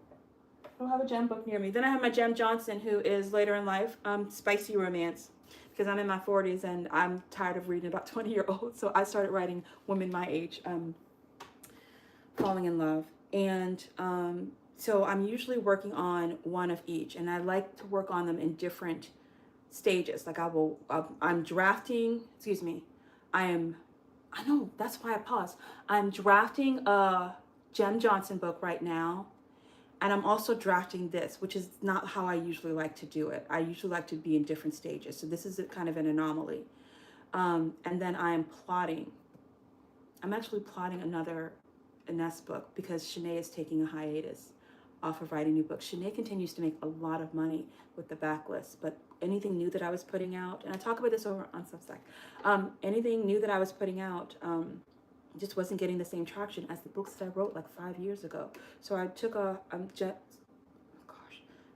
I don't have a Jem book near me. Then I have my Jem Johnson, who is later in life, spicy romance, because I'm in my 40s and I'm tired of reading about 20-year-olds. So I started writing women my age, falling in love. And so I'm usually working on one of each, and I like to work on them in different stages. Like I'm drafting, I know, that's why I paused. I'm drafting a Jem Johnson book right now, and I'm also drafting this, which is not how I usually like to do it. I usually like to be in different stages. So this is kind of an anomaly. And then I'm actually plotting another Ines book because Shanae is taking a hiatus off of writing new books. Shanae continues to make a lot of money with the backlist, but anything new that I was putting out, and I talk about this over on Substack, anything new that I was putting out just wasn't getting the same traction as the books that I wrote like 5 years ago. So I took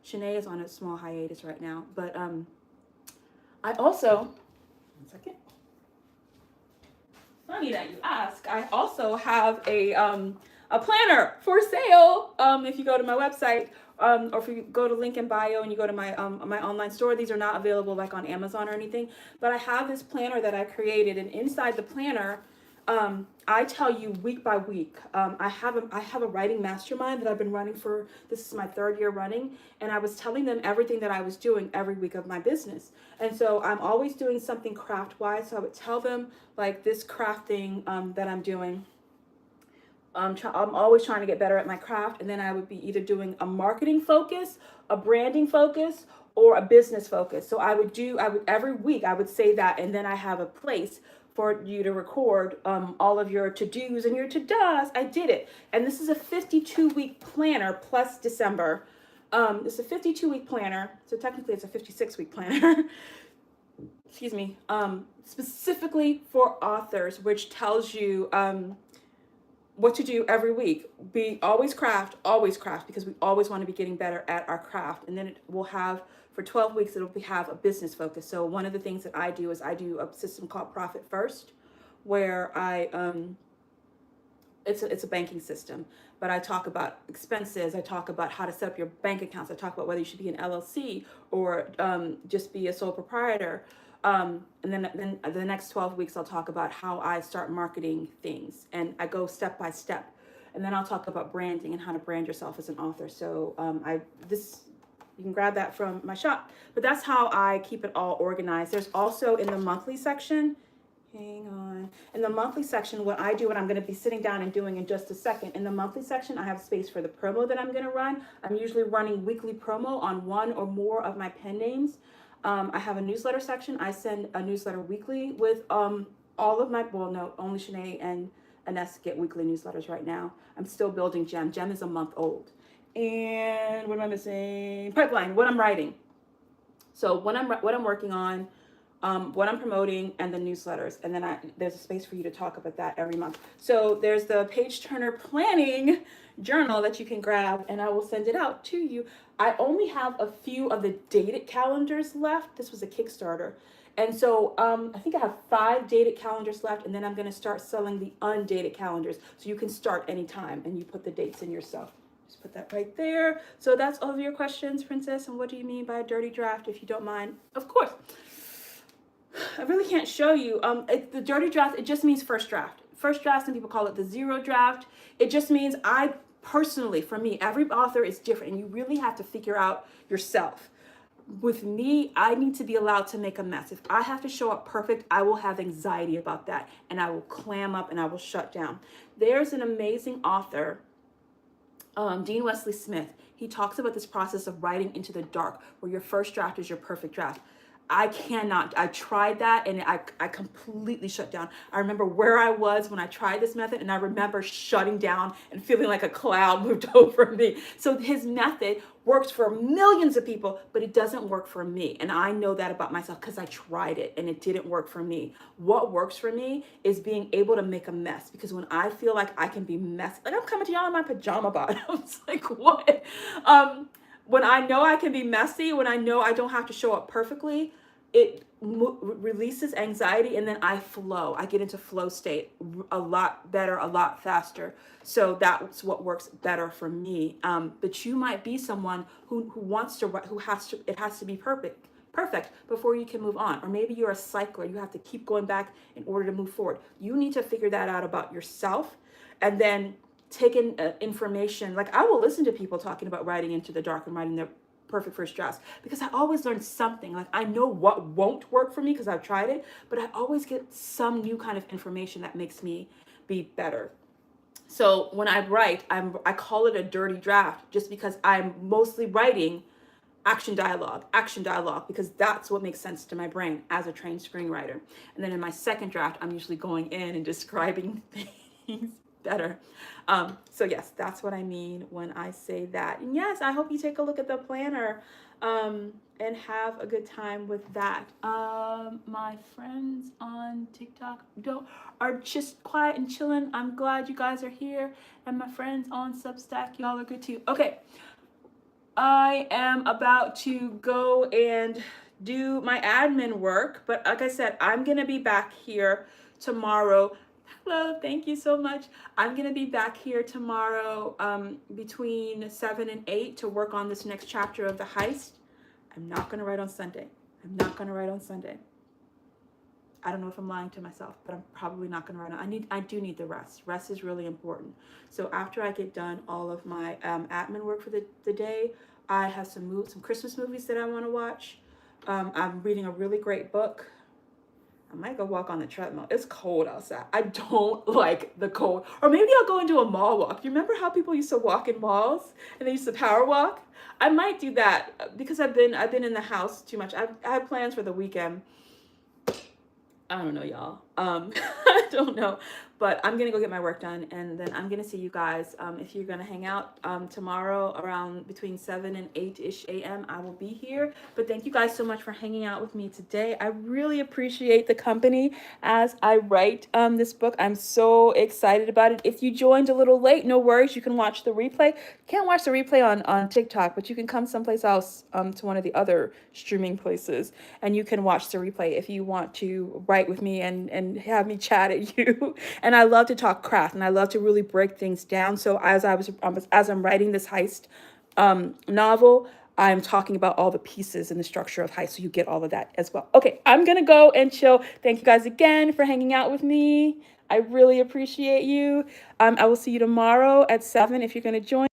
Shanae is on a small hiatus right now, but I also, 1 second. Funny that you ask. I also have a planner for sale. If you go to my website, or if you go to link in bio and you go to my my online store, these are not available like on Amazon or anything. But I have this planner that I created, and inside the planner, I tell you week by week. I have a writing mastermind that I've been running for, this is my 3rd year running, and I was telling them everything that I was doing every week of my business. And so I'm always doing something craft wise. So I would tell them like this craft thing that I'm doing. I'm always trying to get better at my craft, and then I would be either doing a marketing focus, a branding focus, or a business focus. So I would every week I would say that, and then I have a place for you to record all of your to-dos and your to-dos. I did it. And this is a 52-week planner plus December. It's a 52-week planner. So technically it's a 56-week planner. Excuse me. Specifically for authors, which tells you what to do every week. Be always craft, because we always want to be getting better at our craft. And then it will have, for 12 weeks, have a business focus. So one of the things that I do is I do a system called Profit First, where it's a banking system, but I talk about expenses. I talk about how to set up your bank accounts. I talk about whether you should be an LLC or just be a sole proprietor. And then the next 12 weeks, I'll talk about how I start marketing things, and I go step by step. And then I'll talk about branding and how to brand yourself as an author. So you can grab that from my shop, but that's how I keep it all organized. There's also in the monthly section, hang on. In the monthly section, what I do, and I'm going to be sitting down and doing in just a second. In the monthly section, I have space for the promo that I'm going to run. I'm usually running weekly promo on one or more of my pen names. I have a newsletter section. I send a newsletter weekly with all of my, well, no, only Shanae and Ines get weekly newsletters right now. I'm still building Gem. Gem is a month old. And what am I missing? Pipeline, what I'm writing. So what I'm working on, what I'm promoting, and the newsletters. And then there's a space for you to talk about that every month. So there's the Page Turner Planning Journal that you can grab, and I will send it out to you. I only have a few of the dated calendars left. This was a Kickstarter. And so I think I have 5 dated calendars left, and then I'm going to start selling the undated calendars. So you can start anytime, and you put the dates in yourself. Just put that right there. So that's all of your questions, Princess. And what do you mean by a dirty draft, if you don't mind? Of course. I really can't show you. The dirty draft, it just means first draft. First draft, some people call it the zero draft. It just means personally, for me, every author is different, and you really have to figure out yourself. With me, I need to be allowed to make a mess. If I have to show up perfect, I will have anxiety about that, and I will clam up and I will shut down. There's an amazing author, Dean Wesley Smith. He talks about this process of writing into the dark, where your first draft is your perfect draft. I cannot. I tried that and I completely shut down. I remember where I was when I tried this method, and I remember shutting down and feeling like a cloud moved over me. So his method works for millions of people, but it doesn't work for me. And I know that about myself because I tried it and it didn't work for me. What works for me is being able to make a mess, because when I feel like I can be messy, like I'm coming to y'all in my pajama bottoms, like what? When I know I can be messy, when I know I don't have to show up perfectly, it releases anxiety, and then I flow. I get into flow state a lot better, a lot faster. So that's what works better for me. But you might be someone who wants to write, it has to be perfect before you can move on. Or maybe you're a cycler. You have to keep going back in order to move forward. You need to figure that out about yourself, and then take in information. Like, I will listen to people talking about writing into the dark and writing their perfect first drafts, because I always learn something. Like, I know what won't work for me because I've tried it, but I always get some new kind of information that makes me be better. So when I write, I call it a dirty draft, just because I'm mostly writing action dialogue, because that's what makes sense to my brain as a trained screenwriter. And then in my second draft, I'm usually going in and describing things better. So yes, that's what I mean when I say that. And yes, I hope you take a look at the planner and have a good time with that. My friends on TikTok are just quiet and chilling. I'm glad you guys are here. And my friends on Substack, y'all are good too. Okay, I am about to go and do my admin work, but like I said, I'm gonna be back here tomorrow. Hello, thank you so much. I'm gonna be back here tomorrow between 7 and 8 to work on this next chapter of the heist. I'm not gonna write on Sunday. I don't know if I'm lying to myself, but I'm probably not gonna write on. I do need the rest. Rest is really important. So after I get done all of my admin work for the day, I have some Christmas movies that I want to watch. I'm reading a really great book. I might go walk on the treadmill. It's cold outside. I don't like the cold. Or maybe I'll go and do a mall walk. You remember how people used to walk in malls and they used to power walk? I might do that because I've been in the house too much. I have plans for the weekend. I don't know, y'all. I don't know, but I'm gonna go get my work done, and then I'm gonna see you guys. If you're gonna hang out tomorrow around between 7 and 8-ish a.m., I will be here. But thank you guys so much for hanging out with me today. I really appreciate the company as I write this book. I'm so excited about it. If you joined a little late, no worries. You can watch the replay. You can't watch the replay on TikTok, but you can come someplace else to one of the other streaming places, and you can watch the replay if you want to write with me and have me chat at you. And I love to talk craft, and I love to really break things down. So as I'm writing this heist novel, I'm talking about all the pieces and the structure of heist, so you get all of that as well. Okay, I'm gonna go and chill. Thank you guys again for hanging out with me. I really appreciate you. I will see you tomorrow at 7 if you're gonna join.